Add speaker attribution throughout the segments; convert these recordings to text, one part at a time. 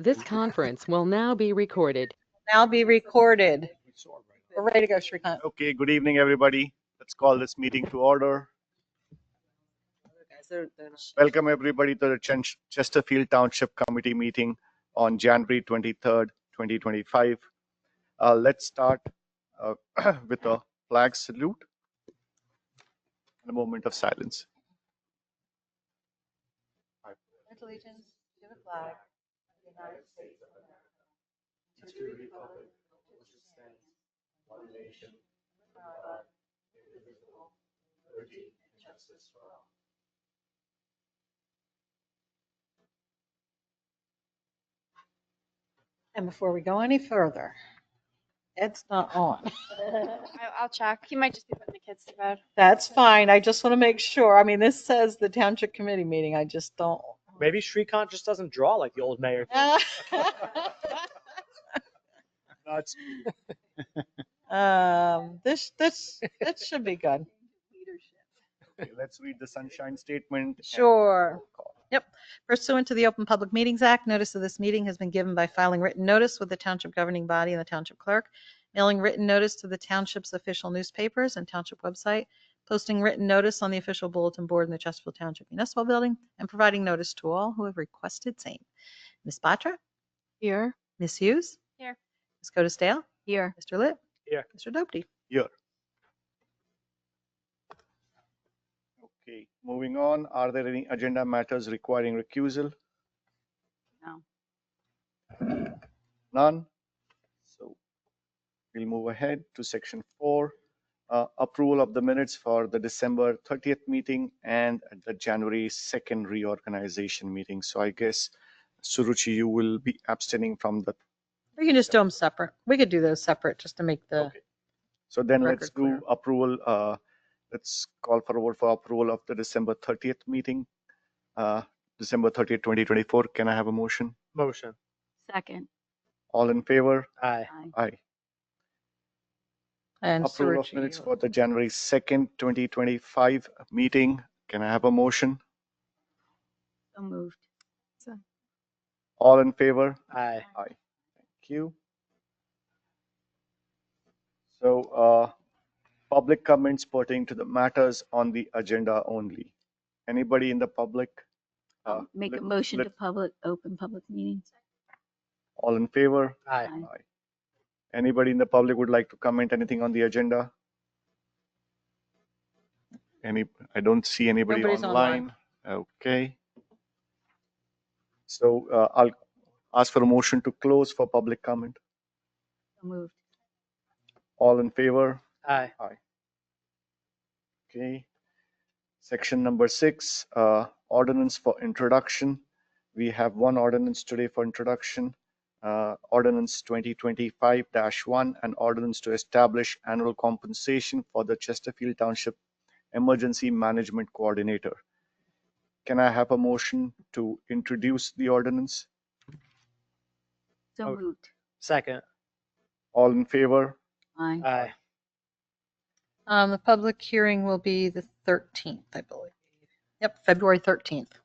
Speaker 1: This conference will now be recorded.
Speaker 2: Now be recorded. We're ready to go, Shrikant.
Speaker 3: Okay, good evening, everybody. Let's call this meeting to order. Welcome, everybody, to the Chesterfield Township Committee meeting on January 23rd, 2025. Let's start with a flag salute and a moment of silence.
Speaker 2: Allegiance to the flag of the United States of America, to the republic which stands one nation, under God, indivisible, with liberty and justice for all. And before we go any further, Ed's not on.
Speaker 4: I'll check. He might just be putting the kids to bed.
Speaker 2: That's fine. I just want to make sure. I mean, this says the township committee meeting. I just don't.
Speaker 5: Maybe Shrikant just doesn't draw like the old mayor. This should be good.
Speaker 3: Okay, let's read the sunshine statement.
Speaker 2: Sure. Yep. Pursuant to the Open Public Meetings Act, notice of this meeting has been given by filing written notice with the township governing body and the township clerk, mailing written notice to the township's official newspapers and township website, posting written notice on the official bulletin board in the Chesterfield Township Municipal Building, and providing notice to all who have requested same. Ms. Batra?
Speaker 4: Here.
Speaker 2: Ms. Hughes?
Speaker 4: Here.
Speaker 2: Ms. Codestale?
Speaker 4: Here.
Speaker 2: Mr. Litt?
Speaker 5: Here.
Speaker 2: Mr. Doherty?
Speaker 3: Here. Okay, moving on. Are there any agenda matters requiring recusal?
Speaker 4: No.
Speaker 3: None. So we'll move ahead to section 4, approval of the minutes for the December 30th meeting and the January 2nd reorganization meeting. So I guess, Suruchi, you will be abstaining from the.
Speaker 2: We can just do them separate. We could do those separate just to make the.
Speaker 3: Okay. So then
Speaker 2: record
Speaker 3: let's do
Speaker 2: clear.
Speaker 3: approval. Let's call for a vote for approval of the December 30th meeting, December 30th, 2024. Can I have a motion?
Speaker 5: Motion.
Speaker 4: Second.
Speaker 3: All in favor?
Speaker 5: Aye.
Speaker 3: Aye.
Speaker 2: And
Speaker 3: Approval of
Speaker 2: Suruchi,
Speaker 3: minutes
Speaker 2: you-
Speaker 3: for the January 2nd, 2025 meeting. Can I have a motion?
Speaker 4: So moved.
Speaker 3: All in favor?
Speaker 5: Aye.
Speaker 3: Aye. Thank you. So, public comments pertaining to the matters on the agenda only. Anybody in the public?
Speaker 6: Make a
Speaker 3: let-
Speaker 6: motion
Speaker 3: let-
Speaker 6: to open public meetings.
Speaker 3: All in favor?
Speaker 5: Aye.
Speaker 6: Aye.
Speaker 3: Anybody in the public would like to comment anything on the agenda? I don't see anybody
Speaker 2: Nobody's
Speaker 3: online. Okay. So I'll ask for a motion to close for public comment.
Speaker 6: So moved.
Speaker 3: All in favor?
Speaker 5: Aye.
Speaker 3: Okay. Section number 6, ordinance for introduction. We have one ordinance today for introduction. Ordinance 2025-1, an ordinance to establish annual compensation for the Chesterfield Township Emergency Management Coordinator. Can I have a motion to introduce the ordinance?
Speaker 6: So
Speaker 5: Oh.
Speaker 6: moved.
Speaker 5: Second.
Speaker 3: All in favor?
Speaker 6: Aye.
Speaker 5: Aye.
Speaker 2: The public hearing will be the 13th, I believe. Yep, February 13th.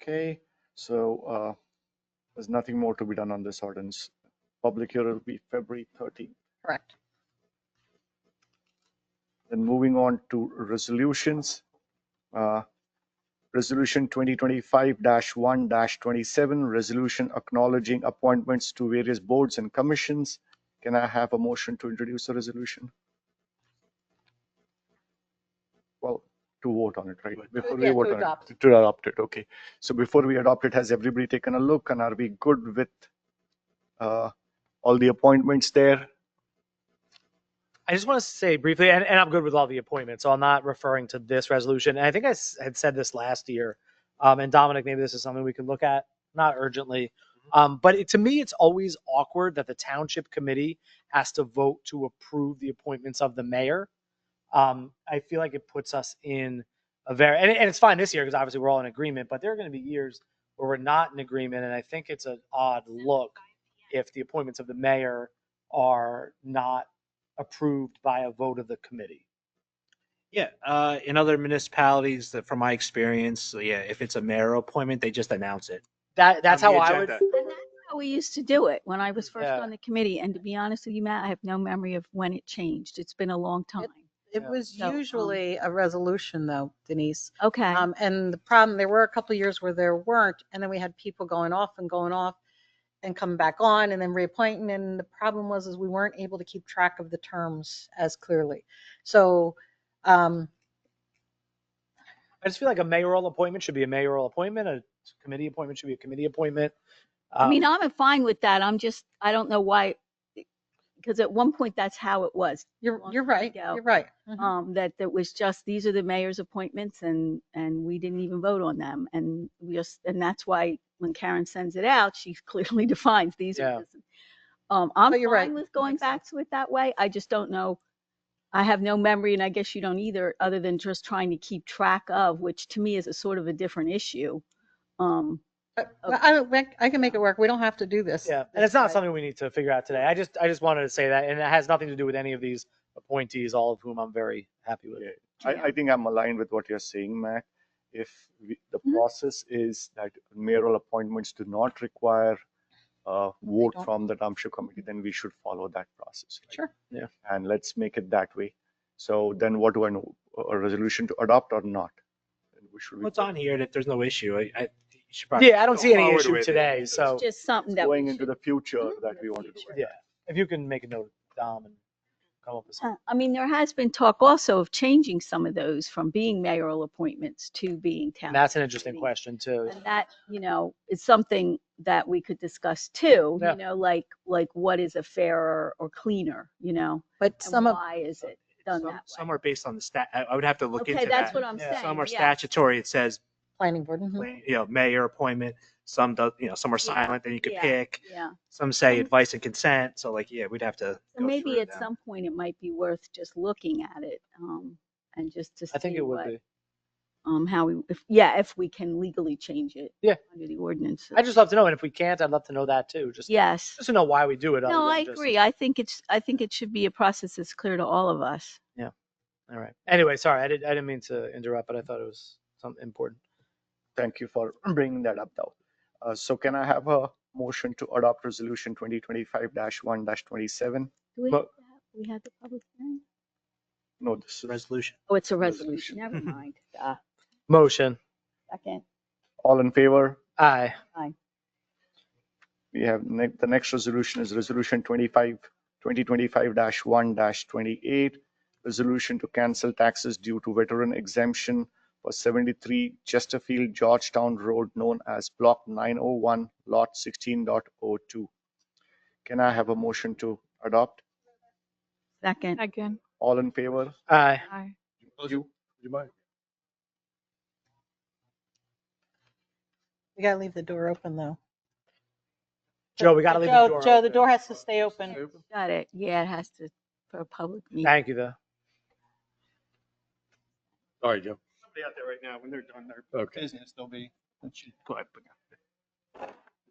Speaker 3: Okay, so there's nothing more to be done on this ordinance. Public hearing will be February 13th.
Speaker 2: Correct.
Speaker 3: Then moving on to resolutions. Resolution 2025-1-27, resolution acknowledging appointments to various boards and commissions. Can I have a motion to introduce the resolution? Well, to vote on it, right? Before we
Speaker 2: Yeah,
Speaker 3: vote
Speaker 2: to
Speaker 3: on
Speaker 2: adopt.
Speaker 3: it. To adopt it, okay. So before we adopt it, has everybody taken a look and are we good with all the appointments there?
Speaker 5: I just want to say briefly, and I'm good with all the appointments, so I'm not referring to this resolution. And I think I had said this last year. And Dominic, maybe this is something we could look at, not urgently. But to me, it's always awkward that the township committee has to vote to approve the appointments of the mayor. I feel like it puts us in a very, and it's fine this year because obviously we're all in agreement, but there are going to be years where we're not in agreement. And I think it's an odd look if the appointments of the mayor are not approved by a vote of the committee.
Speaker 7: Yeah, in other municipalities, that from my experience, so yeah, if it's a mayor appointment, they just announce it.
Speaker 5: That's
Speaker 7: on the
Speaker 5: how I would.
Speaker 7: agenda.
Speaker 6: And that's how we used to do it when I was first
Speaker 5: Yeah.
Speaker 6: on the committee. And to be honest with you, Matt, I have no memory of when it changed. It's been a long time.
Speaker 2: It
Speaker 5: Yeah.
Speaker 2: was
Speaker 6: So,
Speaker 2: usually a resolution though, Denise.
Speaker 6: Okay.
Speaker 2: And the problem, there were a couple of years where there weren't, and then we had people going off and coming back on and then reappointing. And the problem was, is we weren't able to keep track of the terms as clearly. So,
Speaker 5: I just feel like a mayoral appointment should be a mayoral appointment. A committee appointment should be a committee appointment.
Speaker 6: I mean, I'm fine with that. I don't know why, because at one point that's how it was.
Speaker 2: you're
Speaker 6: Long
Speaker 2: right.
Speaker 6: ago.
Speaker 2: You're right. Mhm.
Speaker 6: That was just, these are the mayor's appointments and we didn't even vote on them. And and that's why when Karen sends it out, she clearly defines these
Speaker 5: Yeah.
Speaker 6: are. I'm
Speaker 2: But you're
Speaker 6: fine
Speaker 2: right.
Speaker 6: with going
Speaker 2: Makes
Speaker 6: back to it that way. I just don't know. I have no memory, and I guess you don't either, other than just trying to keep track of, which to me is a sort of a different issue.
Speaker 2: Well, I can make it work. We don't have to do this.
Speaker 5: Yeah, and
Speaker 2: this
Speaker 5: it's not
Speaker 2: way.
Speaker 5: something we need to figure out today. I just wanted to say that, and it has nothing to do with any of these appointees, all of whom I'm very happy with.
Speaker 3: Yeah, I think I'm aligned with what you're saying, Mac. If the
Speaker 6: Mhm.
Speaker 3: process is that mayoral appointments do not require a vote
Speaker 2: don't.
Speaker 3: from the township committee, then we should follow that process. Right?
Speaker 2: Sure.
Speaker 5: Yeah.
Speaker 3: And let's make it that way. So then what do I know? A resolution to adopt or not? Should we
Speaker 7: What's on here that there's no issue? You should probably
Speaker 5: Yeah, I don't
Speaker 7: go
Speaker 5: see any
Speaker 7: forward
Speaker 5: issue
Speaker 7: with it.
Speaker 5: today. So
Speaker 6: It's just something that
Speaker 3: going
Speaker 6: we
Speaker 3: into
Speaker 6: should.
Speaker 3: the future
Speaker 6: Mhm.
Speaker 3: that we want to do?
Speaker 5: yeah, if you can make a note, Dom, and come up with something.
Speaker 6: I mean, there has been talk also of changing some of those from being mayoral appointments to being town.
Speaker 5: And that's an interesting
Speaker 6: committee.
Speaker 5: question too.
Speaker 6: And that, is something that we could discuss too,
Speaker 5: Yeah.
Speaker 6: like what is a fairer or cleaner,
Speaker 2: But
Speaker 6: and
Speaker 2: some of,
Speaker 6: why is it done that way?
Speaker 7: Some are based on the stat. I would have to look
Speaker 6: Okay,
Speaker 7: into
Speaker 6: that's
Speaker 7: that.
Speaker 6: what I'm
Speaker 5: Yeah.
Speaker 6: saying.
Speaker 7: Some are
Speaker 6: yes.
Speaker 7: statutory. It says,
Speaker 2: planning board. Mhm.
Speaker 7: mayor appointment. Some do, some are
Speaker 6: Yeah,
Speaker 7: silent. Then you could
Speaker 6: yeah.
Speaker 7: pick.
Speaker 6: Yeah.
Speaker 7: Some say
Speaker 6: Some-
Speaker 7: advice and consent. So we'd have to.
Speaker 6: So
Speaker 7: go
Speaker 6: maybe
Speaker 7: through
Speaker 6: at
Speaker 7: them.
Speaker 6: some point it might be worth just looking at it, and just to see
Speaker 5: I think it would
Speaker 6: what,
Speaker 5: be.
Speaker 6: how if we can legally change it.
Speaker 5: Yeah.
Speaker 6: Under the ordinance.
Speaker 5: I just love to know, and if we can't, I'd love to know that too. Just
Speaker 6: Yes.
Speaker 5: to know why we do it. other
Speaker 6: No,
Speaker 5: than
Speaker 6: I
Speaker 5: just-
Speaker 6: agree. I think it should be a process that's clear to all of us.
Speaker 5: All right. Anyway, sorry, I didn't mean to interrupt, but I thought it was something important.
Speaker 3: Thank you for bringing that up, though. So can I have a motion to adopt resolution 2025-1-27?
Speaker 6: Do we
Speaker 5: But-
Speaker 6: have that? We had the public hearing?
Speaker 3: No, this is
Speaker 7: Resolution.
Speaker 6: Oh, it's a
Speaker 3: Resolution.
Speaker 6: resolution. Never mind.
Speaker 5: Motion.
Speaker 6: Second.
Speaker 3: all in favor.
Speaker 5: Aye.
Speaker 3: We have the next resolution is resolution 2025-1-28, resolution to cancel taxes due to veteran exemption for 73 Chesterfield Georgetown Road, known as Block 901, Lot 16.02. Can I have a motion to adopt?
Speaker 6: Second.
Speaker 4: Again.
Speaker 3: All in favor?
Speaker 5: Aye.
Speaker 4: Aye.
Speaker 3: You?
Speaker 2: We gotta leave the door open though.
Speaker 5: Joe, we got to leave the door.
Speaker 2: Joe, the
Speaker 5: open.
Speaker 2: door has to stay open.
Speaker 6: Got it. Yeah, it has to, for a public meeting.
Speaker 5: Thank you, though.
Speaker 8: Sorry, Joe.
Speaker 9: Somebody out there right now, when they're done, their
Speaker 8: Okay.
Speaker 9: business, they'll be.
Speaker 7: Go ahead.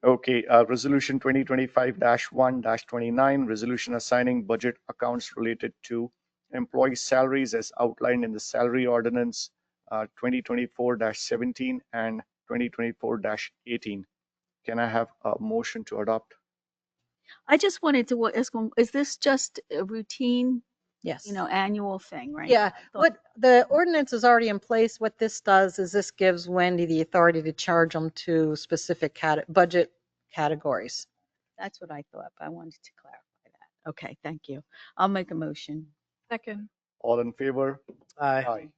Speaker 3: Okay, resolution 2025-1-29, resolution assigning budget accounts related to employee salaries as outlined in the salary ordinance 2024-17 and 2024-18. Can I have a motion to adopt?
Speaker 6: I just wanted to ask, is this just a routine,
Speaker 2: Yes.
Speaker 6: annual thing, right?
Speaker 2: Yeah,
Speaker 6: I thought-
Speaker 2: what the ordinance is already in place. What this does is this gives Wendy the authority to charge them to specific budget categories.
Speaker 6: That's what I thought, but I wanted to clarify that. Okay, thank you. I'll make a motion.
Speaker 4: Second.
Speaker 3: All in favor?
Speaker 5: Aye.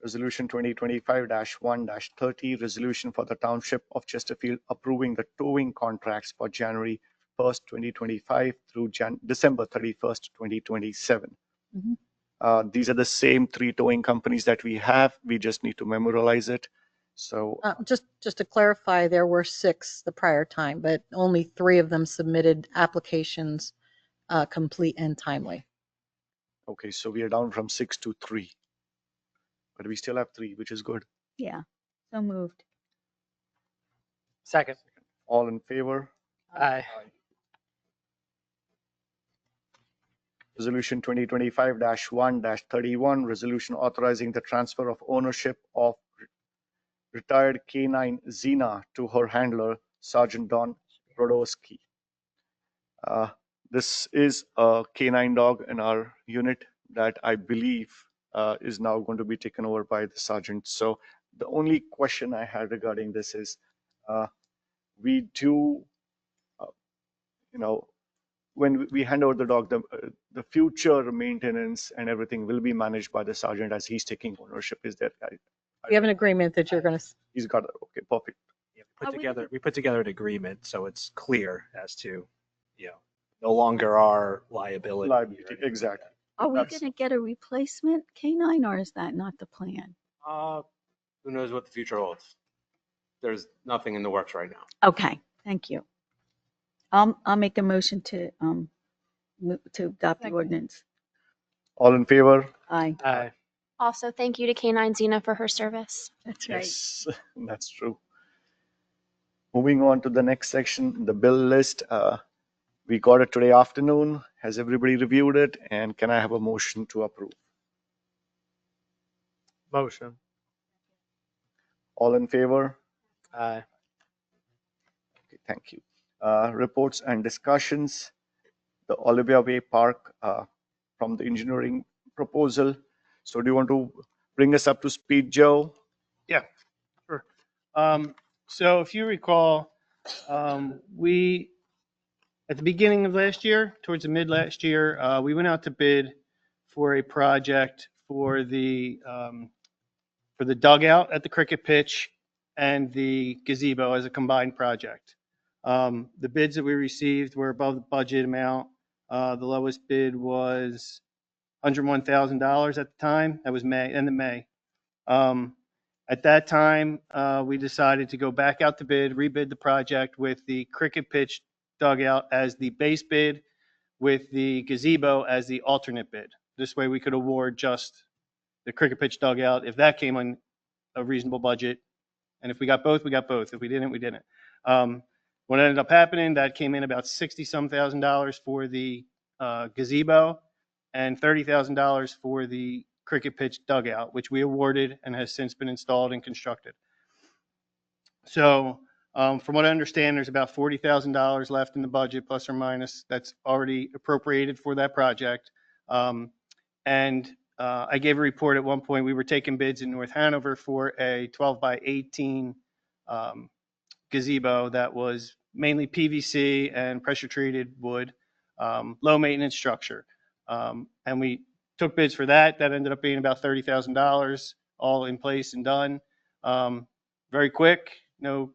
Speaker 3: Resolution 2025-1-30, resolution for the Township of Chesterfield approving the towing contracts for January 1st, 2025 through December 31st, 2027.
Speaker 2: Mhm.
Speaker 3: These are the same three towing companies that we have. We just need to memorialize it. So
Speaker 2: Just to clarify, there were 6 the prior time, but only 3 of them submitted applications complete and timely.
Speaker 3: okay, so we are down from 6 to 3. But we still have 3, which is good.
Speaker 6: Yeah, so moved.
Speaker 5: Second.
Speaker 3: All in favor?
Speaker 5: Aye.
Speaker 3: Resolution 2025-1-31, resolution authorizing the transfer of ownership of retired K9 Xena to her handler, Sergeant Don Brodowski. This is a K9 dog in our unit that I believe is now going to be taken over by the sergeant. So the only question I had regarding this is, we do, when we hand over the dog, the future maintenance and everything will be managed by the sergeant as he's taking ownership. Is that right?
Speaker 2: We have an agreement that you're going to,
Speaker 3: He's got it. Okay, perfect.
Speaker 7: Yeah,
Speaker 6: Are we gonna-
Speaker 7: we put together an agreement so it's clear as to, no longer our liability.
Speaker 3: Liability, exactly.
Speaker 6: Are we
Speaker 3: That's-
Speaker 6: going to get a replacement canine or is that not the plan?
Speaker 9: Who knows what the future holds? There's nothing in the works right now.
Speaker 6: Okay, thank you. I'll make a motion to adopt the
Speaker 2: Second.
Speaker 6: ordinance.
Speaker 3: All in favor?
Speaker 6: Aye,
Speaker 5: Aye.
Speaker 4: Also, thank you to K9 Xena for her service.
Speaker 6: that's right.
Speaker 3: Yes, that's true. Moving on to the next section, the bill list. We got it today afternoon. Has everybody reviewed it? And can I have a motion to approve?
Speaker 5: Motion.
Speaker 3: All in favor?
Speaker 5: Aye.
Speaker 3: Okay, thank you. Reports and discussions. The Olivia Way Park from the engineering proposal. So do you want to bring us up to speed, Joe?
Speaker 8: Sure. So if you recall, we, at the beginning of last year, towards the mid last year, we went out to bid for a project for the dugout at the cricket pitch and the gazebo as a combined project. The bids that we received were above the budget amount. The lowest bid was $101,000 at the time. That was end of May. At that time, we decided to go back out to bid, rebid the project with the cricket pitch dugout as the base bid, with the gazebo as the alternate bid. This way we could award just the cricket pitch dugout if that came on a reasonable budget. And if we got both, we got both. If we didn't, we didn't. What ended up happening, that came in about $60-some thousand for the gazebo and $30,000 for the cricket pitch dugout, which we awarded and has since been installed and constructed. So from what I understand, there's about $40,000 left in the budget, plus or minus, that's already appropriated for that project. I gave a report at one point. We were taking bids in North Hanover for a 12 by 18 gazebo that was mainly PVC and pressure treated wood, low maintenance structure. And we took bids for that. That ended up being about $30,000, all in place and done. Very quick, no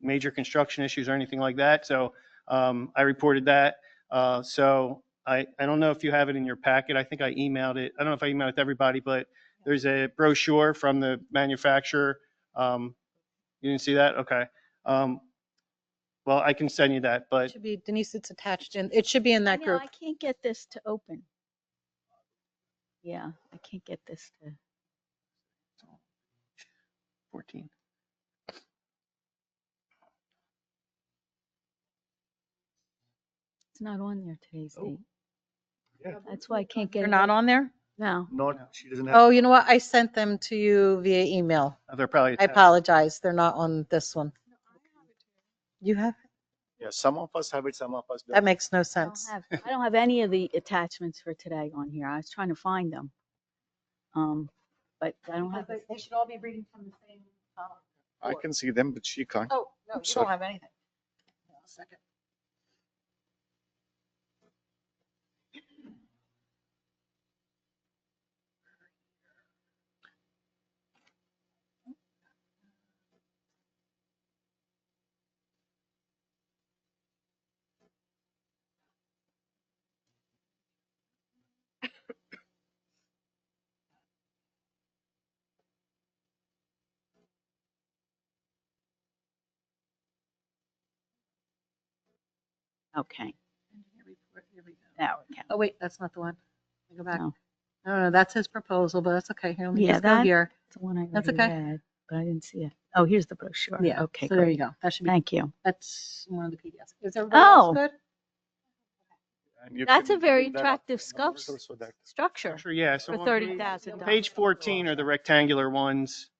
Speaker 8: major construction issues or anything like that. So I reported that. So I don't know if you have it in your packet. I think I emailed it. I don't know if I emailed it to everybody, but there's a brochure from the manufacturer. You didn't see that? Okay. Well, I can send you that,
Speaker 2: it
Speaker 8: but
Speaker 2: should be, Denise, it's attached in, it should be in that
Speaker 6: Yeah,
Speaker 2: group.
Speaker 6: I can't get this to open. Yeah, I can't get this to.
Speaker 8: 14.
Speaker 6: It's not on there today's
Speaker 3: Oh.
Speaker 6: date.
Speaker 3: Yeah.
Speaker 6: That's why I can't get
Speaker 2: They're
Speaker 6: it.
Speaker 2: not on there?
Speaker 6: No.
Speaker 3: Not, she doesn't have.
Speaker 2: Oh, you know what? I sent them to you via email.
Speaker 8: They're probably.
Speaker 2: I apologize. They're not on this one. You have?
Speaker 3: Yeah, some of us have it, some of us
Speaker 2: That
Speaker 3: don't.
Speaker 2: makes no
Speaker 6: I
Speaker 2: sense.
Speaker 6: don't have any of the attachments for today on here. I was trying to find them. But I don't have.
Speaker 2: They should all be reading from the same.
Speaker 3: I can see them, but she can't.
Speaker 2: Oh, no, you
Speaker 3: sorry.
Speaker 2: don't have anything. Hold on a second.
Speaker 6: Okay.
Speaker 2: Now,
Speaker 6: Now we can.
Speaker 2: oh, wait, that's not the one. Let me Go back.
Speaker 6: No.
Speaker 2: No, that's his proposal, but that's okay. Here, let me
Speaker 6: Yeah,
Speaker 2: just go
Speaker 6: that-
Speaker 2: here.
Speaker 6: It's the one I
Speaker 2: That's
Speaker 6: already
Speaker 2: okay.
Speaker 6: read, but I didn't see it. Oh, here's the brochure.
Speaker 2: Yeah.
Speaker 6: Okay,
Speaker 2: So there
Speaker 6: great.
Speaker 2: you go. That should be,
Speaker 6: Thank you.
Speaker 2: that's one of the PDFs. Is everybody else
Speaker 6: Oh.
Speaker 2: good?
Speaker 3: And you
Speaker 6: That's
Speaker 3: can
Speaker 6: a very
Speaker 3: bring that up
Speaker 6: attractive
Speaker 3: to the numbers so that
Speaker 6: structure
Speaker 8: Sure, yeah. So
Speaker 6: for
Speaker 8: on
Speaker 6: $30,000.
Speaker 8: page 14 are the rectangular ones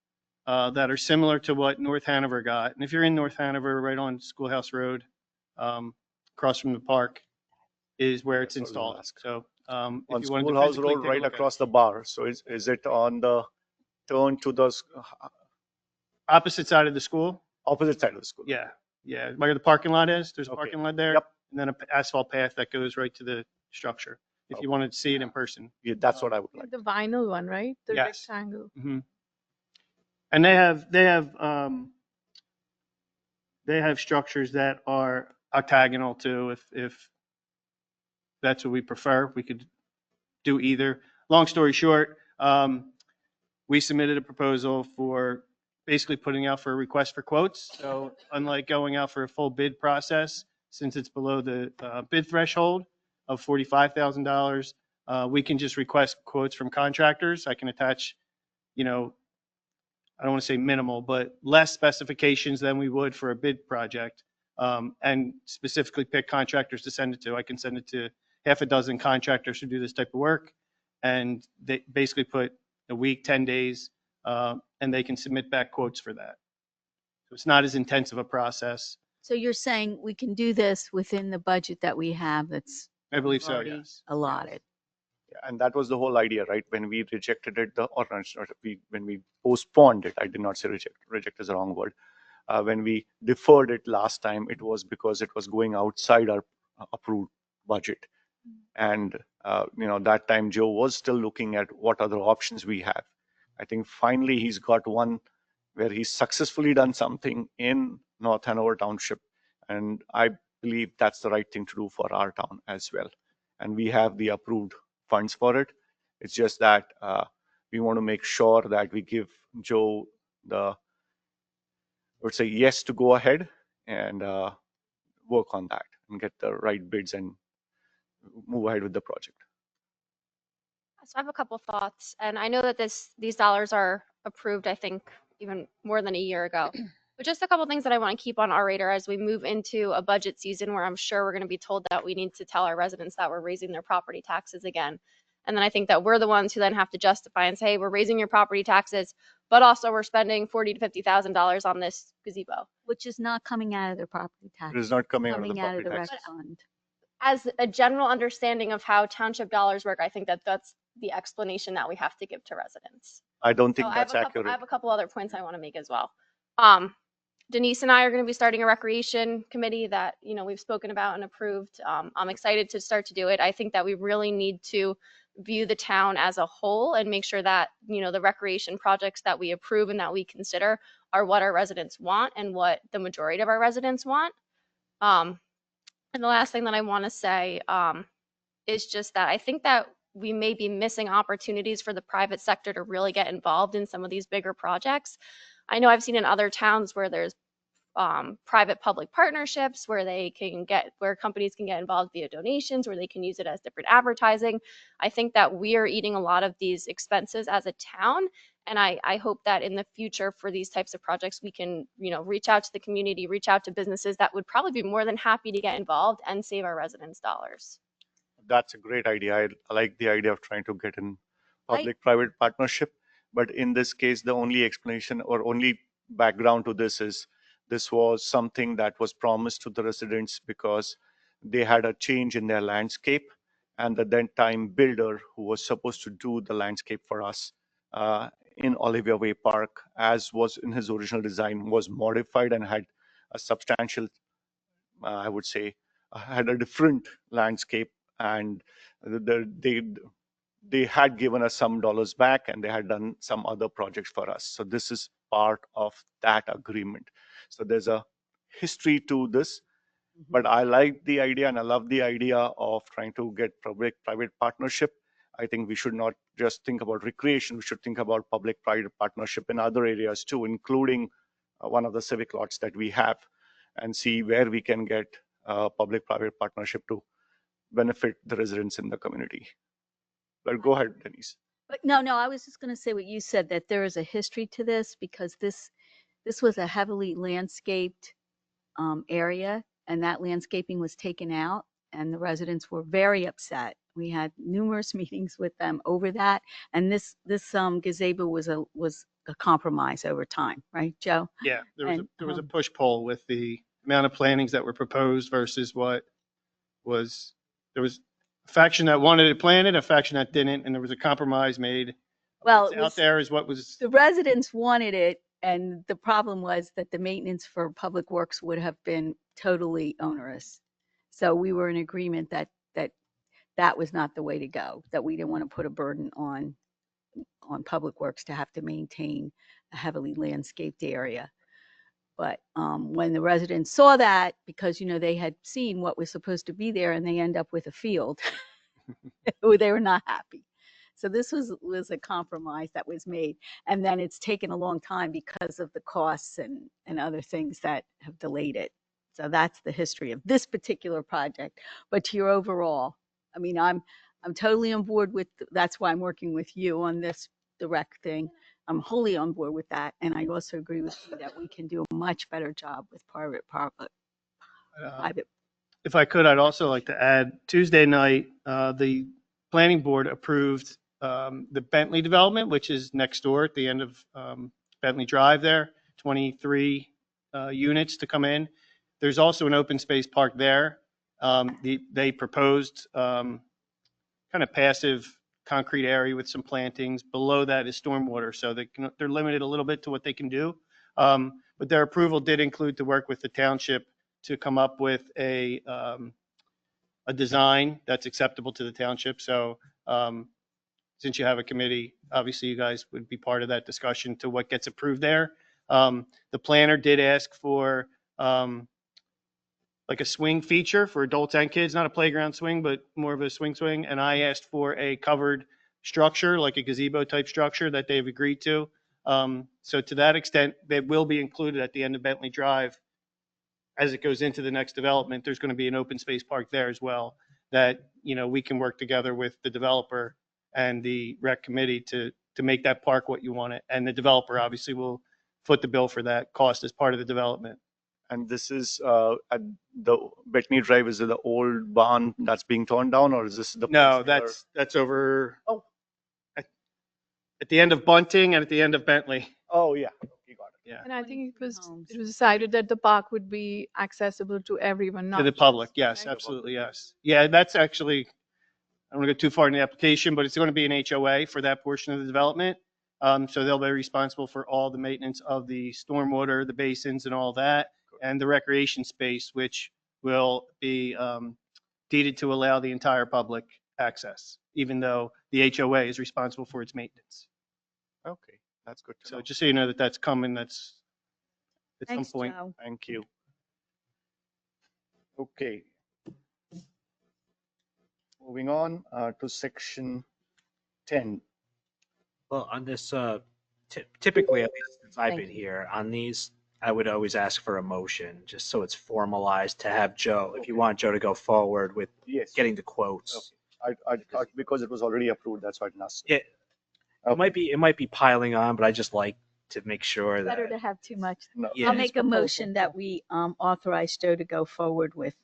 Speaker 8: that are similar to what North Hanover got. And if you're in North Hanover, right on Schoolhouse Road, across from the park, is where it's
Speaker 3: That's what we'll
Speaker 8: installed.
Speaker 3: ask.
Speaker 8: So if
Speaker 3: on
Speaker 8: you wanted to
Speaker 3: Schoolhouse
Speaker 8: physically
Speaker 3: Road,
Speaker 8: take a
Speaker 3: right
Speaker 8: look at
Speaker 3: across
Speaker 8: it.
Speaker 3: the bar. So is it on the turn to the
Speaker 8: Opposite side of the school?
Speaker 3: opposite side of the school?
Speaker 8: Yeah, yeah. Where the parking lot is, there's a
Speaker 3: Okay.
Speaker 8: parking lot there.
Speaker 3: Yep.
Speaker 8: And then an asphalt path that goes right to the structure, if you
Speaker 3: Okay.
Speaker 8: wanted to see it in person.
Speaker 3: Yeah, that's what I would like.
Speaker 10: The vinyl one, right? The
Speaker 8: Yes.
Speaker 10: rectangle.
Speaker 8: hmm And they have structures that are octagonal too. If that's what we prefer, we could do either. Long story short, we submitted a proposal for basically putting out for a request for quotes. So unlike going out for a full bid process, since it's below the bid threshold of $45,000, we can just request quotes from contractors. I can attach, you know, I don't want to say minimal, but less specifications than we would for a bid project, and specifically pick contractors to send it to. I can send it to half a dozen contractors who do this type of work, and they basically put a week, 10 days, and they can submit back quotes for that. So it's not as intensive a process.
Speaker 6: So you're saying we can do this within the budget that we have that's
Speaker 8: I believe so,
Speaker 6: already
Speaker 8: yes.
Speaker 6: allotted?
Speaker 3: Yeah, and that was the whole idea, right? When we rejected it, when we postponed it, I did not say reject. Reject is the wrong word. When we deferred it last time, it was because it was going outside our approved budget. And that time Joe was still looking at what other options we have. I think finally he's got one where he's successfully done something in North Hanover Township, and I believe that's the right thing to do for our town as well. And we have the approved funds for it. It's just that we want to make sure that we give Joe the, I would say, yes to go ahead and work on that and get the right bids and move ahead with the project.
Speaker 4: So I have a couple thoughts, and I know that these dollars are approved, I think, even more than a year ago. But just a couple things that I want to keep on our radar as we move into a budget season where I'm sure we're going to be told that we need to tell our residents that we're raising their property taxes again. And then I think that we're the ones who then have to justify and say, hey, we're raising your property taxes, but also we're spending $40,000 to $50,000 on this gazebo.
Speaker 6: Which is not coming out of their property tax.
Speaker 3: It is not coming out of the
Speaker 6: Coming out of
Speaker 3: property
Speaker 6: the rec
Speaker 3: taxes.
Speaker 6: fund.
Speaker 4: As a general understanding of how township dollars work, I think that that's the explanation that we have to give to residents.
Speaker 3: I don't think
Speaker 4: So
Speaker 3: that's
Speaker 4: I
Speaker 3: accurate.
Speaker 4: have a couple other points I want to make as well. Denise and I are going to be starting a recreation committee that, we've spoken about and approved. I'm excited to start to do it. I think that we really need to view the town as a whole and make sure that, the recreation projects that we approve and that we consider are what our residents want and what the majority of our residents want. And the last thing that I want to say is just that I think that we may be missing opportunities for the private sector to really get involved in some of these bigger projects. I know I've seen in other towns where there's private-public partnerships where companies can get involved via donations, where they can use it as different advertising. I think that we are eating a lot of these expenses as a town, and I hope that in the future for these types of projects, we can, reach out to the community, reach out to businesses that would probably be more than happy to get involved and save our residents dollars.
Speaker 3: That's a great idea. I like the idea of trying to get in public-private partnership. But in this case, the only explanation or only background to this is this was something that was promised to the residents because they had a change in their landscape. And the then time builder who was supposed to do the landscape for us in Olivia Way Park, as was in his original design, was modified and had a substantial, I would say, had a different landscape. And they had given us some dollars back and they had done some other projects for us. So this is part of that agreement. So there's a history to this, but I like the idea and I love the idea of trying to get public-private partnership. I think we should not just think about recreation. We should think about public-private partnership in other areas too, including one of the civic lots that we have, and see where we can get public-private partnership to benefit the residents in the community. But go ahead, Denise.
Speaker 6: But no, I was just going to say what you said, that there is a history to this because this was a heavily landscaped area, and that landscaping was taken out. and the residents were very upset. We had numerous meetings with them over that, and this gazebo was a compromise over time, right, Joe?
Speaker 8: Yeah, there was a
Speaker 6: And,
Speaker 8: push-pull with the amount of plantings that were proposed versus what was, there was a faction that wanted it planted, a faction that didn't, and there was a compromise made.
Speaker 6: Well,
Speaker 8: What's
Speaker 6: it
Speaker 8: out
Speaker 6: was,
Speaker 8: there is what was,
Speaker 6: the residents wanted it, and the problem was that the maintenance for Public Works would have been totally onerous. So we were in agreement that that was not the way to go, that we didn't want to put a burden on Public Works to have to maintain a heavily landscaped area. But when the residents saw that, because, you know, they had seen what was supposed to be there and they end up with a field, they were not happy. So this was a compromise that was made. And then it's taken a long time because of the costs and other things that have delayed it. So that's the history of this particular project. But to your overall, I mean, I'm totally on board with, that's why I'm working with you on this direct thing. I'm wholly on board with that. And I also agree with you that we can do a much better job with private.
Speaker 8: if I could, I'd also like to add, Tuesday night, the planning board approved the Bentley development, which is next door at the end of Bentley Drive there, 23 units to come in. There's also an open space park there. They proposed kind of passive concrete area with some plantings. Below that is stormwater, so they're limited a little bit to what they can do. But their approval did include to work with the township to come up with a design that's acceptable to the township. So since you have a committee, obviously you guys would be part of that discussion to what gets approved there. The planner did ask for like a swing feature for adults and kids, not a playground swing, but more of a swing. And I asked for a covered structure, like a gazebo type structure that they've agreed to. So to that extent, that will be included at the end of Bentley Drive. As it goes into the next development, there's going to be an open space park there as well that, you know, we can work together with the developer and the rec committee to make that park what you want it. And the developer obviously will foot the bill for that cost as part of the development.
Speaker 3: And this is at the Bettany Drive, is it the old barn that's being torn down, or is this the?
Speaker 8: No,
Speaker 3: place
Speaker 8: that's over.
Speaker 3: Oh.
Speaker 8: At the end of Bunting and at the end of Bentley.
Speaker 3: Oh, yeah. You got it.
Speaker 8: Yeah.
Speaker 10: And I think it was
Speaker 6: homes.
Speaker 10: decided that the park would be accessible to everyone, not
Speaker 8: To the
Speaker 10: just-
Speaker 8: public, yes,
Speaker 10: right?
Speaker 8: absolutely, yes. Yeah, that's actually, I don't want to go too far in the application, but it's going to be an HOA for that portion of the development. So they'll be responsible for all the maintenance of the stormwater, the basins and all that, and the recreation space, which will be deeded to allow the entire public access, even though the HOA is responsible for its maintenance.
Speaker 3: Okay, that's good to
Speaker 8: So
Speaker 3: know.
Speaker 8: just so you know that that's coming, that's at some
Speaker 6: Thanks,
Speaker 8: point.
Speaker 6: Joe.
Speaker 3: Thank you. Okay. Moving on to section 10.
Speaker 7: Well, on this, typically, at least since I've
Speaker 2: Thank
Speaker 7: been here, on these, I would always ask for a motion, just so it's formalized to have Joe, if you want Joe to go forward with
Speaker 3: Yes.
Speaker 7: getting the quotes.
Speaker 3: I thought because it was already approved, that's why I didn't ask.
Speaker 7: Yeah,
Speaker 3: Okay.
Speaker 7: it might be piling on, but I just like to make sure
Speaker 6: Better
Speaker 7: that,
Speaker 6: to have too much.
Speaker 3: No.
Speaker 7: Yeah.
Speaker 6: I'll make a motion that we authorize Joe to go forward with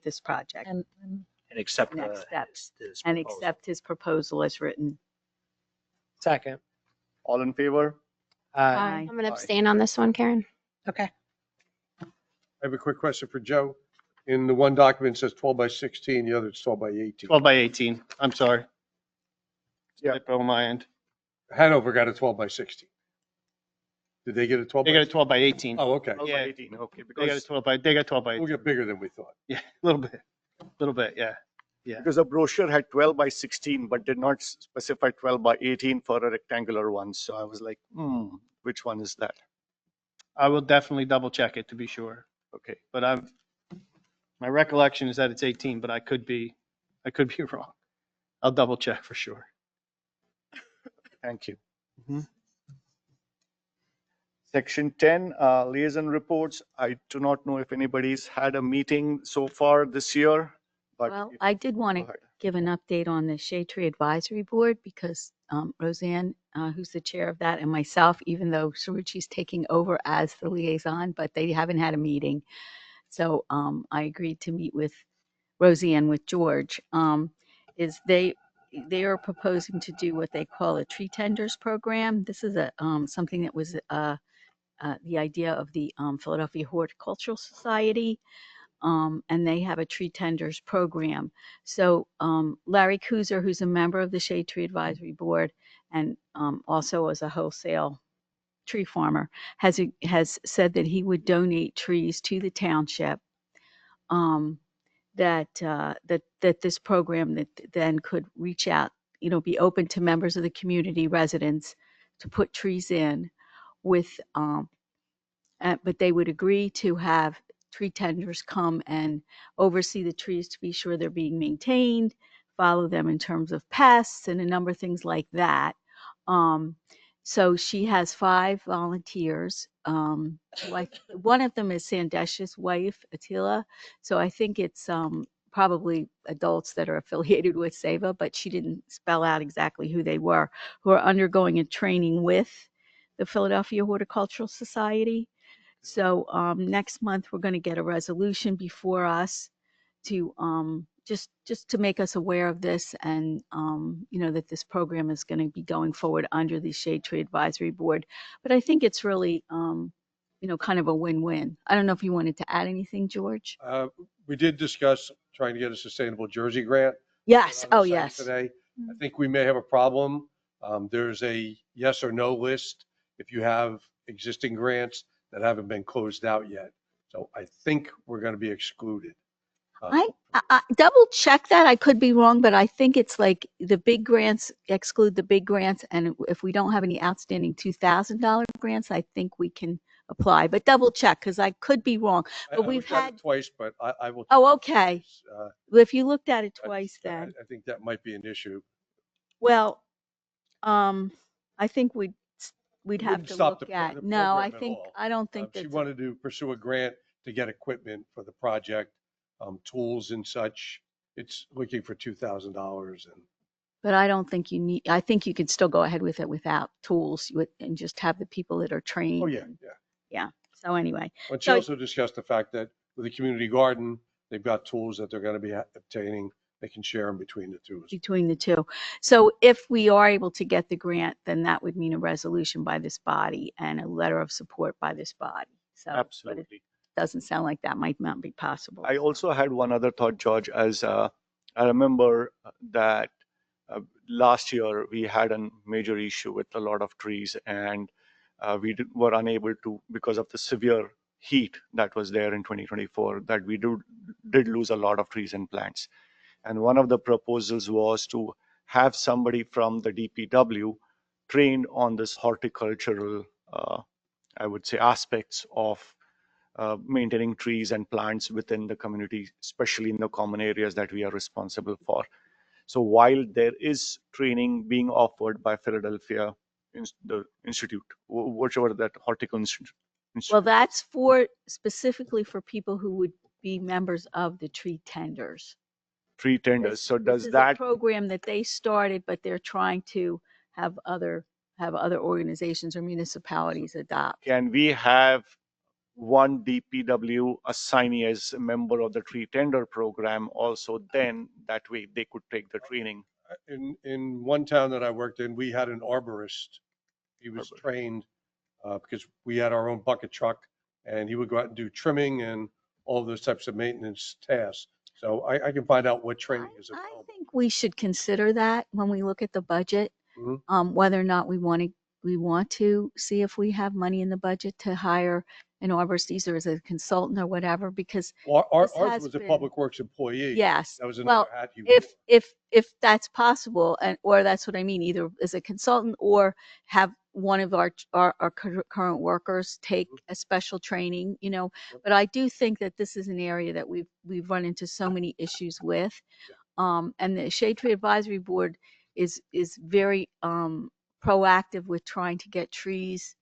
Speaker 6: this project
Speaker 2: And
Speaker 7: and accept
Speaker 6: next steps,
Speaker 7: his
Speaker 6: and
Speaker 7: proposal.
Speaker 6: accept his proposal as written.
Speaker 5: Second.
Speaker 3: All in favor?
Speaker 10: Aye.
Speaker 4: I'm going to abstain on this one, Karen.
Speaker 2: okay.
Speaker 11: I have a quick question for Joe. In the one document it says 12 by 16, the other it's 12 by 18.
Speaker 8: 12 by 18, I'm sorry.
Speaker 3: Yeah.
Speaker 8: Typo on my end.
Speaker 11: Hanover got a 12 by 16. Did they get a 12
Speaker 8: They
Speaker 11: by?
Speaker 8: got a 12 by 18.
Speaker 11: Oh, okay.
Speaker 3: 12 by
Speaker 8: Yeah.
Speaker 3: 18, okay.
Speaker 8: They got a
Speaker 3: Because
Speaker 8: 12 by 18.
Speaker 11: We'll get bigger than we thought.
Speaker 8: Yeah, a little bit, yeah.
Speaker 3: because the brochure had 12 by 16, but did not specify 12 by 18 for a rectangular one. So I was like, which one is that?
Speaker 8: I will definitely double check it to be sure.
Speaker 3: Okay.
Speaker 8: But my recollection is that it's 18, but I could be wrong. I'll double check for sure.
Speaker 3: Thank you.
Speaker 8: Mhm.
Speaker 3: Section 10, liaison reports. I do not know if anybody's had a meeting so far this year, but.
Speaker 6: Well,
Speaker 3: if-
Speaker 6: I did want
Speaker 3: go
Speaker 6: to
Speaker 3: ahead.
Speaker 6: give an update on the Shade Tree Advisory Board because Roseanne, who's the chair of that, and myself, even though Saruchi's taking over as the liaison, but they haven't had a meeting. So I agreed to meet with Roseanne with George, is they are proposing to do what they call a tree tenders program. This is something that was the idea of the Philadelphia Horticultural Society, and they have a tree tenders program. So Larry Kuzer, who's a member of the Shade Tree Advisory Board and also as a wholesale tree farmer, has said that he would donate trees to the township. That this program that then could reach out, be open to members of the community, residents, to put trees in with, but they would agree to have tree tenders come and oversee the trees to be sure they're being maintained, follow them in terms of pests and a number of things like that. So she has 5 volunteers. One of them is Sandesh's wife, Attila. So I think it's probably adults that are affiliated with SEVA, but she didn't spell out exactly who they were, who are undergoing a training with the Philadelphia Horticultural Society. So next month, we're going to get a resolution before us to just to make us aware of this, and that this program is going to be going forward under the Shade Tree Advisory Board. But I think it's really kind of a win-win. I don't know if you wanted to add anything, George.
Speaker 11: We did discuss trying to get a sustainable Jersey grant.
Speaker 6: Yes.
Speaker 11: On the
Speaker 6: Oh,
Speaker 11: site
Speaker 6: yes.
Speaker 11: Today, I think we may have a problem. There's a yes or no list if you have existing grants that haven't been closed out yet. So I think we're going to be excluded.
Speaker 6: I double check that. I could be wrong, but I think it's like the big grants exclude the big grants, and if we don't have any outstanding $2,000 grants, I think we can apply. But double check, because I could be wrong. But we've
Speaker 11: looked at
Speaker 6: had
Speaker 11: it twice, but I will.
Speaker 6: Oh, okay. Well, if you looked at it
Speaker 11: I-
Speaker 6: twice, then
Speaker 11: I think that might be an issue.
Speaker 6: well, I think we'd
Speaker 11: It
Speaker 6: have
Speaker 11: wouldn't
Speaker 6: to
Speaker 11: stop
Speaker 6: look
Speaker 11: the
Speaker 6: at.
Speaker 11: program
Speaker 6: No,
Speaker 11: at all.
Speaker 6: I don't think
Speaker 11: She
Speaker 6: that's.
Speaker 11: wanted to pursue a grant to get equipment for the project, tools and such. It's looking for $2,000 and.
Speaker 6: But I don't think you need. I think you could still go ahead with it without tools and just have the people that are trained.
Speaker 11: Oh, yeah,
Speaker 6: and-
Speaker 11: yeah.
Speaker 6: yeah. So anyway,
Speaker 11: But she
Speaker 6: So-
Speaker 11: also discussed the fact that with the community garden, they've got tools that they're going to be obtaining. They can share them between the two.
Speaker 6: between the two. So if we are able to get the grant, then that would mean a resolution by this body and a letter of support by this body. So, But it
Speaker 3: Absolutely.
Speaker 6: doesn't sound like that might not be possible.
Speaker 3: I also had one other thought, George, as I remember that last year we had a major issue with a lot of trees, and were unable to, because of the severe heat that was there in 2024, that we did lose a lot of trees and plants. And one of the proposals was to have somebody from the DPW trained on this horticultural, I would say, aspects of maintaining trees and plants within the community, especially in the common areas that we are responsible for. So while there is training being offered by Philadelphia the Institute, whichever that horticultural institute.
Speaker 6: Well, that's specifically for people who would be members of the tree tenders.
Speaker 3: Tree tenders. So
Speaker 6: This
Speaker 3: does
Speaker 6: is
Speaker 3: that
Speaker 6: a program that they started, but they're trying to have other organizations or municipalities adopt.
Speaker 3: can we have one DPW assignee as a member of the tree tender program also? Then that way they could take the training.
Speaker 11: In one town that I worked in, we had an arborist. He was
Speaker 3: Arborist.
Speaker 11: trained because we had our own bucket truck, and he would go out and do trimming and all of those types of maintenance tasks. So I can find out what training is
Speaker 6: I
Speaker 11: available.
Speaker 6: think we should consider that when we look at the budget,
Speaker 11: Mhm.
Speaker 6: whether or not we want to see if we have money in the budget to hire an arborist, either as a consultant or whatever, because
Speaker 11: Well,
Speaker 6: this
Speaker 11: ours
Speaker 6: has
Speaker 11: was a
Speaker 6: been-
Speaker 11: public works employee.
Speaker 6: yes.
Speaker 11: That was
Speaker 6: Well,
Speaker 11: another hat he wore.
Speaker 6: if that's possible, or that's what I mean, either as a consultant or have one of our current workers take a special training, But I do think that this is an area that we've run into so many issues with. And the Shade Tree Advisory Board is very proactive with trying to get trees,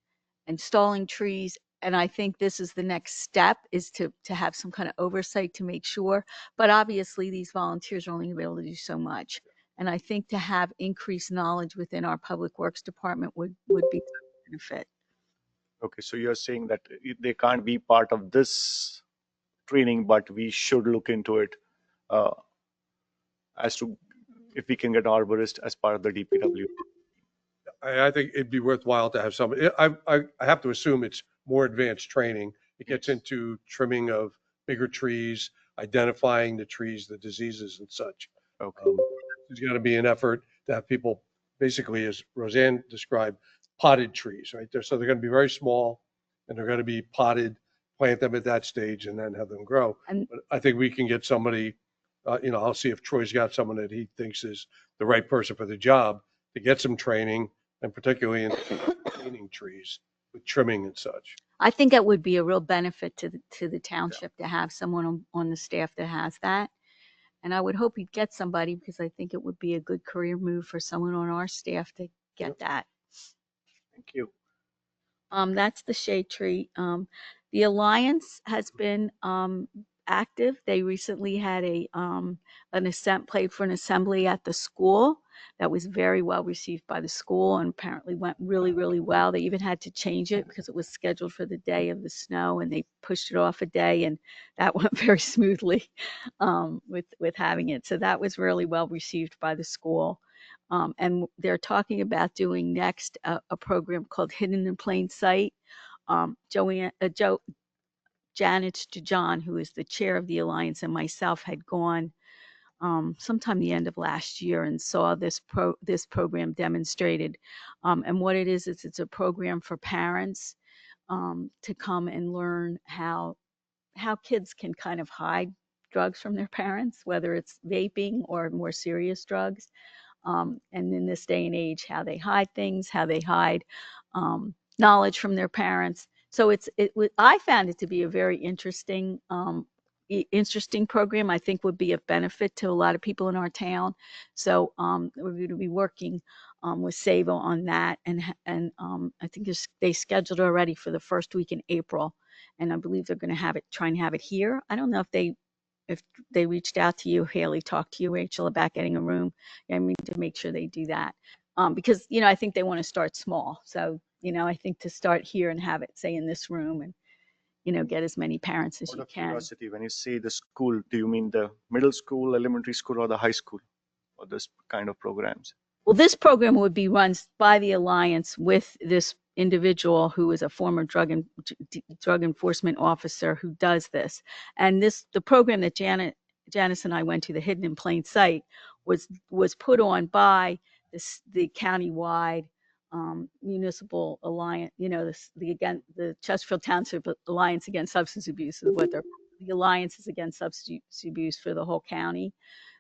Speaker 6: installing trees. And I think this is the next step, is to have some kind of oversight to make sure. But obviously, these volunteers are only going to be able to do so much. And I think to have increased knowledge within our Public Works Department would be a benefit.
Speaker 3: Okay, so you're saying that they can't be part of this training, but we should look into it as to if we can get arborist as part of the DPW.
Speaker 11: I think it'd be worthwhile to have some, I have to assume it's more advanced training. It gets into trimming of bigger trees, identifying the trees, the diseases and such.
Speaker 3: Okay.
Speaker 11: There's going to be an effort to have people, basically, as Roseanne described, potted trees, right? So they're going to be very small and they're going to be potted, plant them at that stage and then have them grow.
Speaker 6: And
Speaker 11: But I think we can get somebody, I'll see if Troy's got someone that he thinks is the right person for the job to get some training, and particularly in maintaining trees with trimming and such.
Speaker 6: I think it would be a real benefit to the township to have someone on the staff that has that. And I would hope you'd get somebody, because I think it would be a good career move for someone on our staff to get that.
Speaker 3: Thank you.
Speaker 6: That's the shade tree. The Alliance has been active. They recently had played for an assembly at the school that was very well received by the school and apparently went really, really well. They even had to change it because it was scheduled for the day of the snow and they pushed it off a day, and that went very smoothly with having it. So that was really well received by the school. And they're talking about doing next a program called Hidden in Plain Sight. Janet DeJohn, who is the chair of the Alliance, and myself had gone sometime the end of last year and saw this program demonstrated. And what it is it's a program for parents to come and learn how kids can kind of hide drugs from their parents, whether it's vaping or more serious drugs. And in this day and age, how they hide things, how they hide knowledge from their parents. So I found it to be a very interesting program. I think would be a benefit to a lot of people in our town. So we're going to be working with Savo on that, and I think they scheduled already for the first week in April, and I believe they're going to try and have it here. I don't know if they reached out to you, Haley, talked to you, Rachel, about getting a room. I mean, to make sure they do that. Because, I think they want to start small. So, I think to start here and have it, say, in this room and, get as many parents as
Speaker 3: Out
Speaker 6: you
Speaker 3: of
Speaker 6: can.
Speaker 3: curiosity, when you say the school, do you mean the middle school, elementary school, or the high school, or this kind of programs?
Speaker 6: Well, this program would be run by the Alliance with this individual who is a former drug enforcement officer who does this. And the program that Janice and I went to, the Hidden in Plain Sight, was put on by the countywide municipal alliance, the Chesterfield Township Alliance Against Substance Abuse is what the Alliance is against substance abuse for the whole county.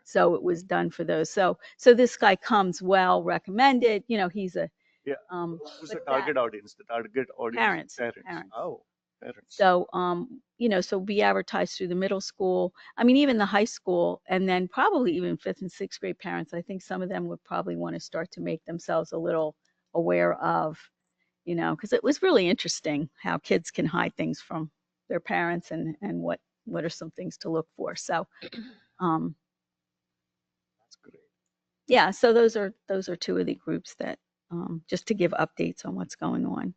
Speaker 6: So it was done for those. So this guy comes well recommended. He's a
Speaker 3: Who's the target audience? The target audience?
Speaker 6: Parents.
Speaker 3: Oh, parents.
Speaker 6: So so be advertised through the middle school. I mean, even the high school, and then probably even 5th and 6th grade parents. I think some of them would probably want to start to make themselves a little aware of, because it was really interesting how kids can hide things from their parents and what are some things to look for. So
Speaker 3: that's great.
Speaker 6: Yeah, so those are two of the groups that just to give updates on what's going on.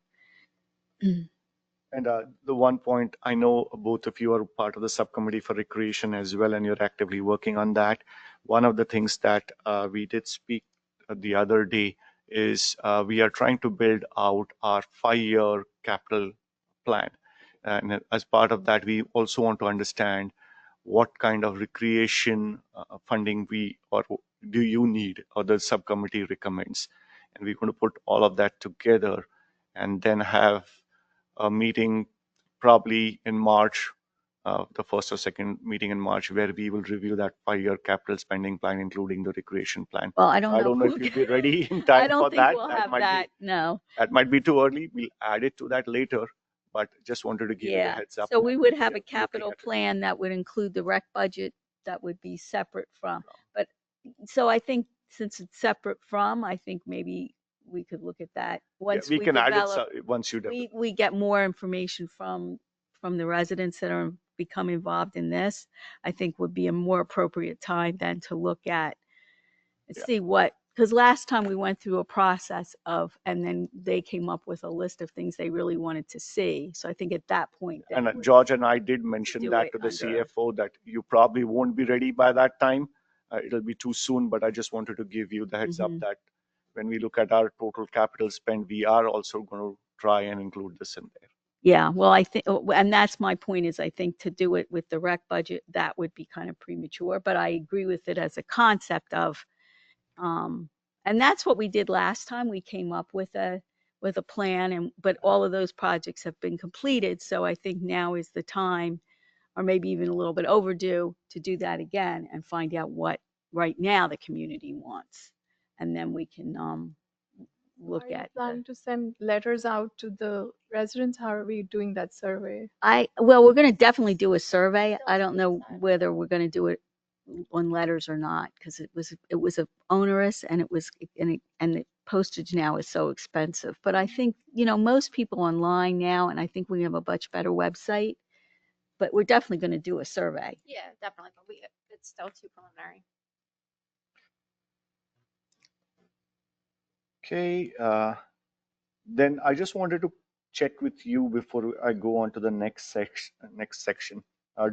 Speaker 3: And the one point, I know both of you are part of the subcommittee for recreation as well, and you're actively working on that. One of the things that we did speak the other day is we are trying to build out our 5-year capital plan. And as part of that, we also want to understand what kind of recreation funding do you need, or the subcommittee recommends. And we're going to put all of that together and then have a meeting probably in March, the first or second meeting in March, where we will review that 5-year capital spending plan, including the recreation plan.
Speaker 6: Well, I don't know
Speaker 3: if you'll be ready in time
Speaker 6: I don't
Speaker 3: for
Speaker 6: think
Speaker 3: that.
Speaker 6: we'll have that. No.
Speaker 3: That might be too early. We'll add it to that later, but just wanted to give you the heads up.
Speaker 6: So we would have a capital plan that would include the rec budget that would be separate from. But so I think since it's separate from, I think maybe we could look at that once
Speaker 3: we can
Speaker 6: develop,
Speaker 3: add it once you develop.
Speaker 6: We get more information from the residents that become involved in this. I think would be a more appropriate time then to look at and see what because last time we went through a process of, and then they came up with a list of things they really wanted to see. So I think at that point. then
Speaker 3: And
Speaker 6: it was-
Speaker 3: George and I did mention
Speaker 6: do
Speaker 3: that
Speaker 6: it
Speaker 3: to the
Speaker 6: under-
Speaker 3: CFO that you probably won't be ready by that time. It'll be too soon, but I just wanted to give you the heads up
Speaker 6: Mhm.
Speaker 3: that when we look at our total capital spend, we are also going to try and include this in there.
Speaker 6: Yeah, well, I think, and that's my point is I think to do it with the rec budget, that would be kind of premature, but I agree with it as a concept of, and that's what we did last time. We came up with a plan and, but all of those projects have been completed. So I think now is the time, or maybe even a little bit overdue, to do that again and find out what right now the community wants. And then we can, look
Speaker 10: Are you
Speaker 6: at.
Speaker 10: planning to send letters out to the residents? How are we doing that survey?
Speaker 6: Well, we're going to definitely do a survey. I don't know whether we're going to do it on letters or not, because it was a onerous and the postage now is so expensive. But I think, most people online now, and I think we have a much better website, but we're definitely going to do a survey.
Speaker 4: Yeah, definitely, but it's still too preliminary.
Speaker 3: Okay, then I just wanted to check with you before I go on to the next section.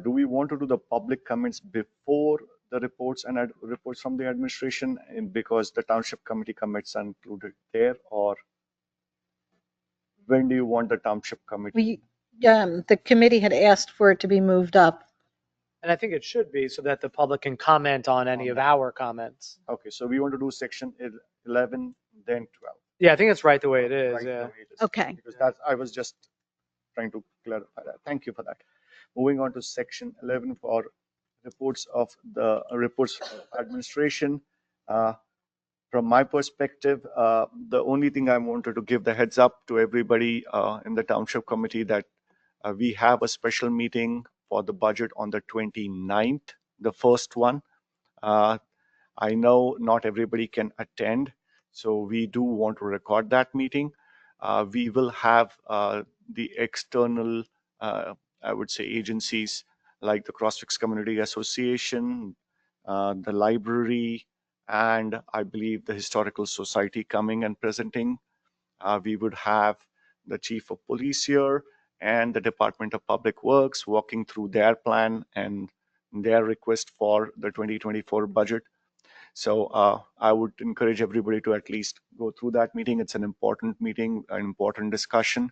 Speaker 3: Do we want to do the public comments before the reports and reports from the administration, and because the township committee comments are included there, or when do you want the township committee?
Speaker 2: The committee had asked for it to be moved up.
Speaker 5: And I think it should be so that the public can comment on any of our comments.
Speaker 3: Okay, so we want to do section 11, then 12.
Speaker 5: Yeah, I think it's right the way it is.
Speaker 3: Right, the
Speaker 5: Yeah.
Speaker 3: way it is.
Speaker 6: Okay.
Speaker 3: Because that's, I was just trying to clarify that. Thank you for that. Moving on to section 11 for reports of administration. From my perspective, the only thing I wanted to give the heads up to everybody in the township committee that we have a special meeting for the budget on the 29th, the first one. I know not everybody can attend, so we do want to record that meeting. We will have the external, I would say, agencies like the CrossFix Community Association, the library, and I believe the Historical Society coming and presenting. We would have the Chief of Police here and the Department of Public Works walking through their plan and their request for the 2024 budget. So I would encourage everybody to at least go through that meeting. It's an important meeting, an important discussion.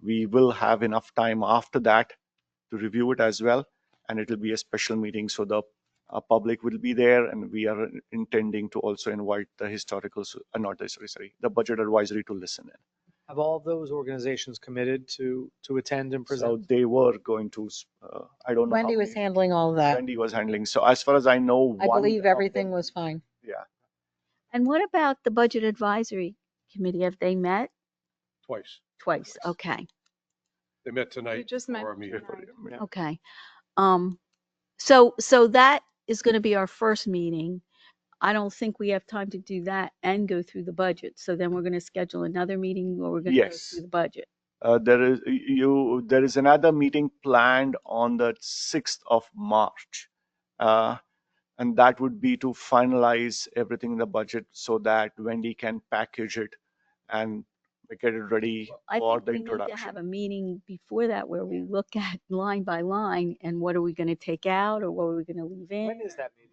Speaker 3: We will have enough time after that to review it as well, and it will be a special meeting, so the public will be there, and we are intending to also invite the the budget advisory to listen in.
Speaker 5: Have all of those organizations committed to attend and present?
Speaker 3: So they were going to, I don't know.
Speaker 2: Wendy
Speaker 3: how
Speaker 2: was
Speaker 3: many-
Speaker 2: handling all of that.
Speaker 3: Wendy was handling. So as far as I know,
Speaker 2: I
Speaker 3: one
Speaker 2: believe
Speaker 3: of
Speaker 2: everything
Speaker 3: them-
Speaker 2: was fine.
Speaker 3: Yeah.
Speaker 6: And what about the budget advisory committee? Have they met?
Speaker 11: Twice.
Speaker 6: Twice. Okay.
Speaker 11: They met tonight.
Speaker 10: We just
Speaker 11: for
Speaker 10: met
Speaker 11: our meeting.
Speaker 10: tonight.
Speaker 6: Okay. So that is going to be our first meeting. I don't think we have time to do that and go through the budget. So then we're going to schedule another meeting or we're going to go
Speaker 3: Yes.
Speaker 6: through the budget.
Speaker 3: There is another meeting planned on the 6th of March. And that would be to finalize everything in the budget so that Wendy can package it and get it ready
Speaker 6: I
Speaker 3: for
Speaker 6: think
Speaker 3: the
Speaker 6: we need to
Speaker 3: introduction.
Speaker 6: have a meeting before that where we look at line by line and what are we going to take out or what are we going to leave in.
Speaker 5: When is that meeting?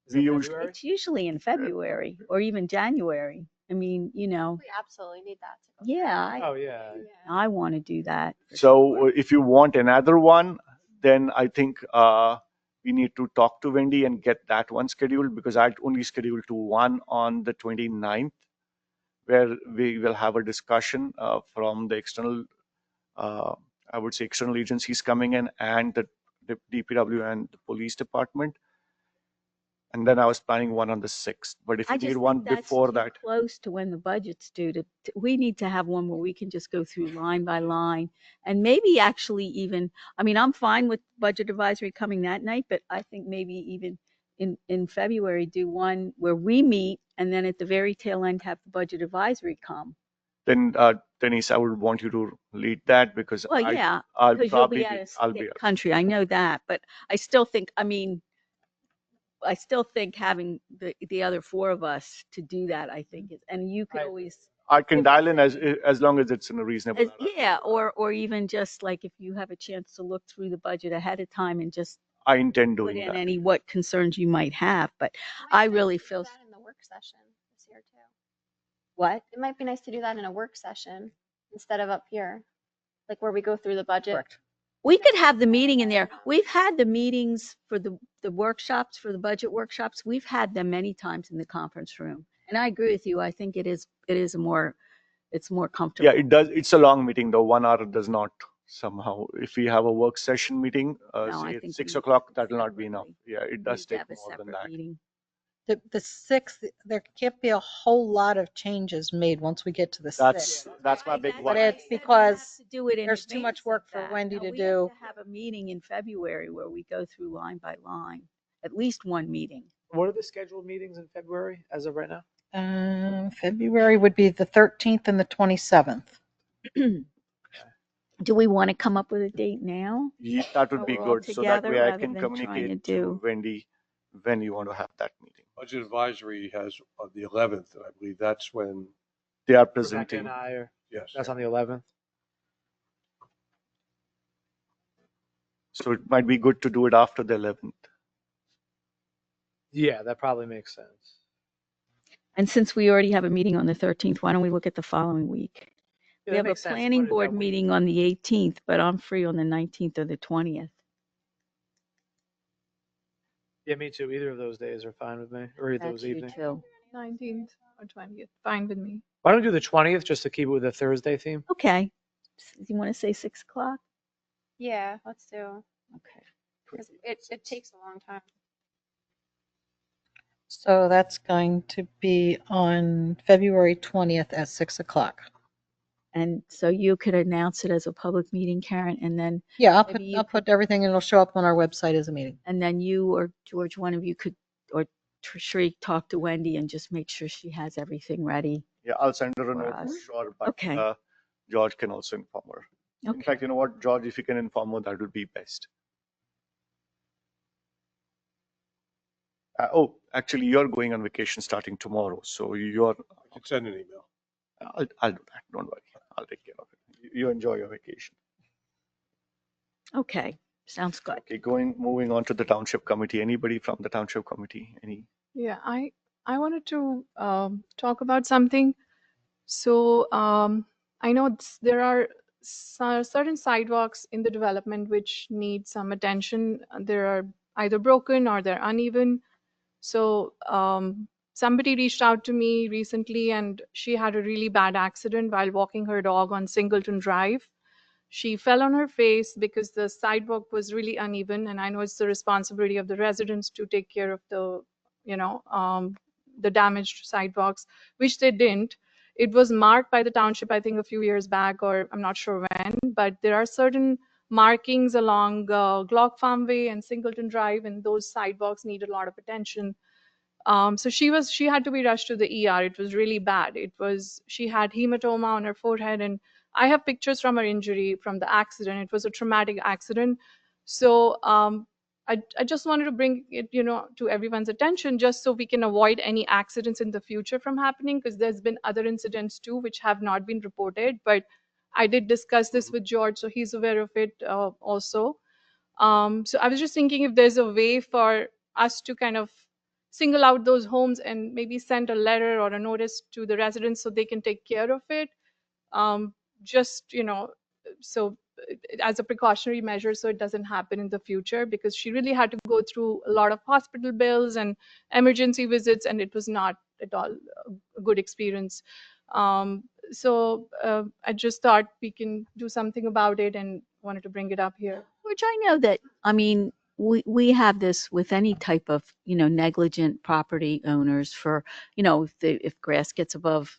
Speaker 5: Is
Speaker 3: We
Speaker 5: it
Speaker 3: usually-
Speaker 5: February?
Speaker 6: It's usually in February or even January. I mean,
Speaker 4: We absolutely need that. To go
Speaker 6: yeah,
Speaker 5: Oh, yeah.
Speaker 4: through. Yeah.
Speaker 6: I want to do that. for
Speaker 3: So
Speaker 6: sure.
Speaker 3: if you want another one, then I think we need to talk to Wendy and get that one scheduled, because I'd only scheduled to one on the 29th, where we will have a discussion from the external, I would say external agencies coming in and the DPW and the police department. And then I was planning one on the 6th, but if
Speaker 6: I
Speaker 3: you
Speaker 6: just
Speaker 3: need
Speaker 6: think
Speaker 3: one
Speaker 6: that's
Speaker 3: before
Speaker 6: too
Speaker 3: that,
Speaker 6: close to when the budget's due we need to have one where we can just go through line by line and maybe actually even, I mean, I'm fine with budget advisory coming that night, but I think maybe even in February, do one where we meet and then at the very tail end have the budget advisory come.
Speaker 3: then Denise, I would want you to lead that, because
Speaker 6: Well, yeah,
Speaker 3: I'll
Speaker 6: because you'll
Speaker 3: probably
Speaker 6: be out of
Speaker 3: I'll be
Speaker 6: country. I know that, but I still think, I mean, I still think having the other four of us to do that, I think is, and you could always.
Speaker 3: I can
Speaker 6: give us
Speaker 3: dial in
Speaker 6: any-
Speaker 3: as long as it's in a reasonable.
Speaker 6: Yeah, or even just like if you have a chance to look through the budget ahead of time and just
Speaker 3: I intend
Speaker 6: put
Speaker 3: doing
Speaker 6: in
Speaker 3: that.
Speaker 6: any what concerns you might have. But
Speaker 4: It might
Speaker 6: I
Speaker 4: be nice
Speaker 6: really
Speaker 4: to do
Speaker 6: feel.
Speaker 4: that in the work session this year too.
Speaker 6: What?
Speaker 4: It might be nice to do that in a work session instead of up here, like where we go through the budget.
Speaker 2: Correct.
Speaker 6: We could have the meeting in there. We've had the meetings for the workshops, for the budget workshops. We've had them many times in the conference room. And I agree with you. I think it's more comfortable.
Speaker 3: Yeah, it does. It's a long meeting though. 1 hour does not somehow. If we have a work session meeting,
Speaker 6: No, I
Speaker 3: say at
Speaker 6: think
Speaker 3: 6
Speaker 6: we
Speaker 3: o'clock,
Speaker 6: need
Speaker 3: that will not be enough.
Speaker 6: separately.
Speaker 3: Yeah,
Speaker 6: We
Speaker 3: it does
Speaker 6: need to
Speaker 3: take
Speaker 6: have a
Speaker 3: more than
Speaker 6: separate
Speaker 3: that.
Speaker 6: meeting.
Speaker 2: The 6th, there can't be a whole lot of changes made once we get to the 6th.
Speaker 3: That's my big
Speaker 6: That's
Speaker 3: one.
Speaker 2: But
Speaker 6: why I
Speaker 2: it's
Speaker 6: said we
Speaker 2: because
Speaker 6: have to do it in
Speaker 2: there's too much
Speaker 6: advance
Speaker 2: work
Speaker 6: of
Speaker 2: for
Speaker 6: that.
Speaker 2: Wendy
Speaker 6: No,
Speaker 2: to
Speaker 6: we
Speaker 2: do.
Speaker 6: have to have a meeting in February where we go through line by line, at least one meeting.
Speaker 5: What are the scheduled meetings in February as of right now?
Speaker 2: February would be the 13th and the 27th.
Speaker 6: Do we want to come up with a date now?
Speaker 3: That would
Speaker 6: So
Speaker 3: be
Speaker 6: we're all
Speaker 3: good. So that
Speaker 6: together
Speaker 3: way I
Speaker 6: rather
Speaker 3: can
Speaker 6: than trying to
Speaker 3: communicate
Speaker 6: do-
Speaker 3: to Wendy when you want to have that meeting.
Speaker 11: Budget advisory has the 11th, and I believe that's when,
Speaker 3: They are
Speaker 5: Rebecca
Speaker 3: presenting.
Speaker 5: and I are,
Speaker 11: yes.
Speaker 5: that's on the 11th.
Speaker 3: So it might be good to do it after the 11th.
Speaker 5: Yeah, that probably makes sense.
Speaker 6: And since we already have a meeting on the 13th, why don't we look at the following week?
Speaker 5: Yeah,
Speaker 6: We
Speaker 5: that
Speaker 6: have a
Speaker 5: makes sense.
Speaker 6: planning
Speaker 5: Put it
Speaker 6: board
Speaker 5: that week.
Speaker 6: meeting on the 18th, but I'm free on the 19th or the 20th.
Speaker 5: Yeah, me too. Either of those days are fine with me, or either
Speaker 6: That's
Speaker 5: those
Speaker 6: you
Speaker 5: evenings.
Speaker 6: too.
Speaker 10: 19th or 20th, fine with me.
Speaker 5: Why don't we do the 20th just to keep it with a Thursday theme?
Speaker 6: Okay. Do you want to say 6 o'clock?
Speaker 4: Yeah, let's do.
Speaker 6: Okay.
Speaker 4: 'Cause it takes a long time.
Speaker 2: So that's going to be on February 20th at 6 o'clock.
Speaker 6: And so you could announce it as a public meeting, Karen, and then
Speaker 2: Yeah,
Speaker 6: Maybe you
Speaker 2: I'll put everything and it'll show up on our website as a meeting.
Speaker 6: you or George, one of you could, or Shri, talk to Wendy and just make sure she has everything ready.
Speaker 3: Yeah, I'll send her a
Speaker 6: For
Speaker 3: note for
Speaker 6: us.
Speaker 3: sure, but
Speaker 6: Okay.
Speaker 3: George can also inform her. In
Speaker 6: Okay.
Speaker 3: fact, you know what, George, if you can inform her, that would be best. Actually, you're going on vacation starting tomorrow, so
Speaker 11: I can send an email.
Speaker 3: I'll do that. Don't worry. I'll take care of it. You enjoy your vacation.
Speaker 6: Okay. Sounds good.
Speaker 3: Okay, moving on to the township committee. Anybody from the township committee?
Speaker 10: Yeah, I wanted to talk about something. So I know there are certain sidewalks in the development which need some attention. They are either broken or they're uneven. So somebody reached out to me recently and she had a really bad accident while walking her dog on Singleton Drive. She fell on her face because the sidewalk was really uneven, and I know it's the responsibility of the residents to take care of the damaged sidewalks, which they didn't. It was marked by the township, I think, a few years back, or I'm not sure when, but there are certain markings along Glock Farm Way and Singleton Drive, and those sidewalks need a lot of attention. So she had to be rushed to the ER. It was really bad. She had hematoma on her forehead, and I have pictures from her injury from the accident. It was a traumatic accident. So I just wanted to bring it, to everyone's attention, just so we can avoid any accidents in the future from happening, because there's been other incidents too which have not been reported. But I did discuss this with George, so he's aware of it also. So I was just thinking if there's a way for us to kind of single out those homes and maybe send a letter or a notice to the residents so they can take care of it. Just, so as a precautionary measure, so it doesn't happen in the future, because she really had to go through a lot of hospital bills and emergency visits, and it was not at all a good experience. So I just thought we can do something about it and wanted to bring it up here.
Speaker 6: Which I know that, I mean, we have this with any type of, negligent property owners for, if grass gets above,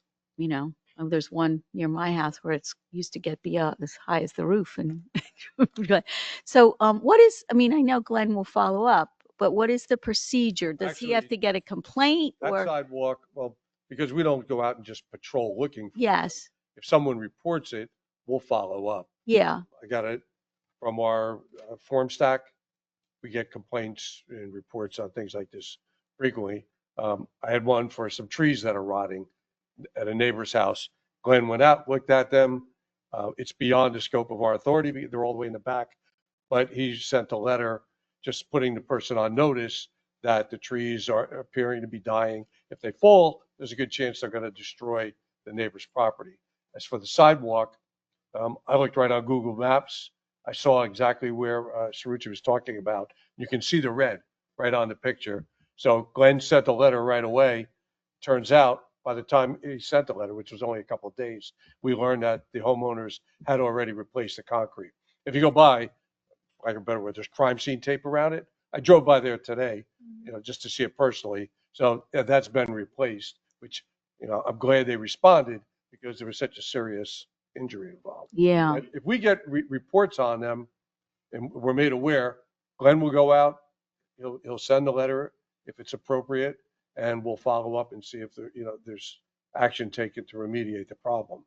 Speaker 6: there's one near my house where it's used to get as high as the roof. And so I know Glenn will follow up, but what is the procedure? Does he have
Speaker 11: Actually,
Speaker 6: to get a complaint
Speaker 11: That
Speaker 6: or?
Speaker 11: sidewalk, well, because we don't go out and just patrol looking for it.
Speaker 6: Yes.
Speaker 11: If someone reports it, we'll follow up.
Speaker 6: Yeah.
Speaker 11: I got it from our form stack. we get complaints and reports on things like this frequently. I had one for some trees that are rotting at a neighbor's house. Glenn went out, looked at them. It's beyond the scope of our authority. They're all the way in the back. But he sent a letter just putting the person on notice that the trees are appearing to be dying. If they fall, there's a good chance they're going to destroy the neighbor's property. As for the sidewalk, I looked right on Google Maps. I saw exactly where Sarucci was talking about. You can see the red right on the picture. So Glenn sent a letter right away. Turns out, by the time he sent the letter, which was only a couple of days, we learned that the homeowners had already replaced the concrete. If you go by, like a better word, there's crime scene tape around it. I drove by there today, just to see it personally. So yeah, that's been replaced, which, I'm glad they responded because there was such a serious injury involved.
Speaker 6: Yeah.
Speaker 11: But if we get reports on them and we're made aware, Glenn will go out, he'll send a letter if it's appropriate, and we'll follow up and see if there's action taken to remediate the problem.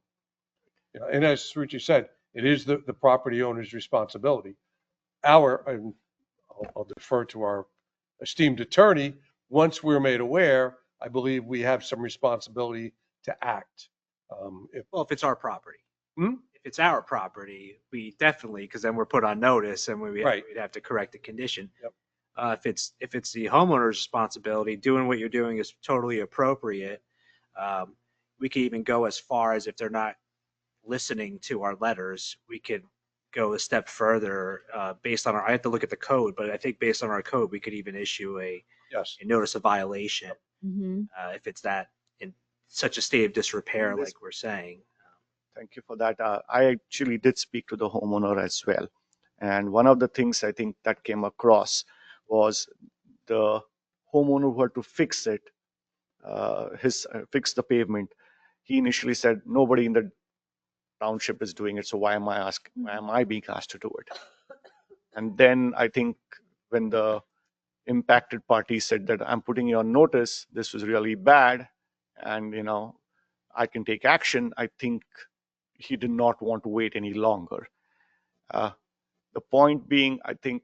Speaker 11: And as Sarucci said, it is the property owner's responsibility. And I'll defer to our esteemed attorney. Once we're made aware, I believe we have some responsibility to act.
Speaker 7: If it's our property.
Speaker 11: Hmm?
Speaker 7: If it's our property, we definitely, because then we're put on notice and
Speaker 11: Right.
Speaker 7: we'd have to correct the condition.
Speaker 11: Yep.
Speaker 7: If it's the homeowner's responsibility, doing what you're doing is totally appropriate. We could even go as far as if they're not listening to our letters, we could go a step further based on I have to look at the code, but I think based on our code, we could even issue a notice of violation if it's that in such a state of disrepair, like we're saying.
Speaker 3: Thank you for that. I actually did speak to the homeowner as well. And one of the things I think that came across was the homeowner who had to fix it, fix the pavement. He initially said, nobody in the township is doing it, so why am I being asked to do it? And then I think when the impacted party said that I'm putting you on notice, this was really bad, and I can take action, I think he did not want to wait any longer. The point being, I think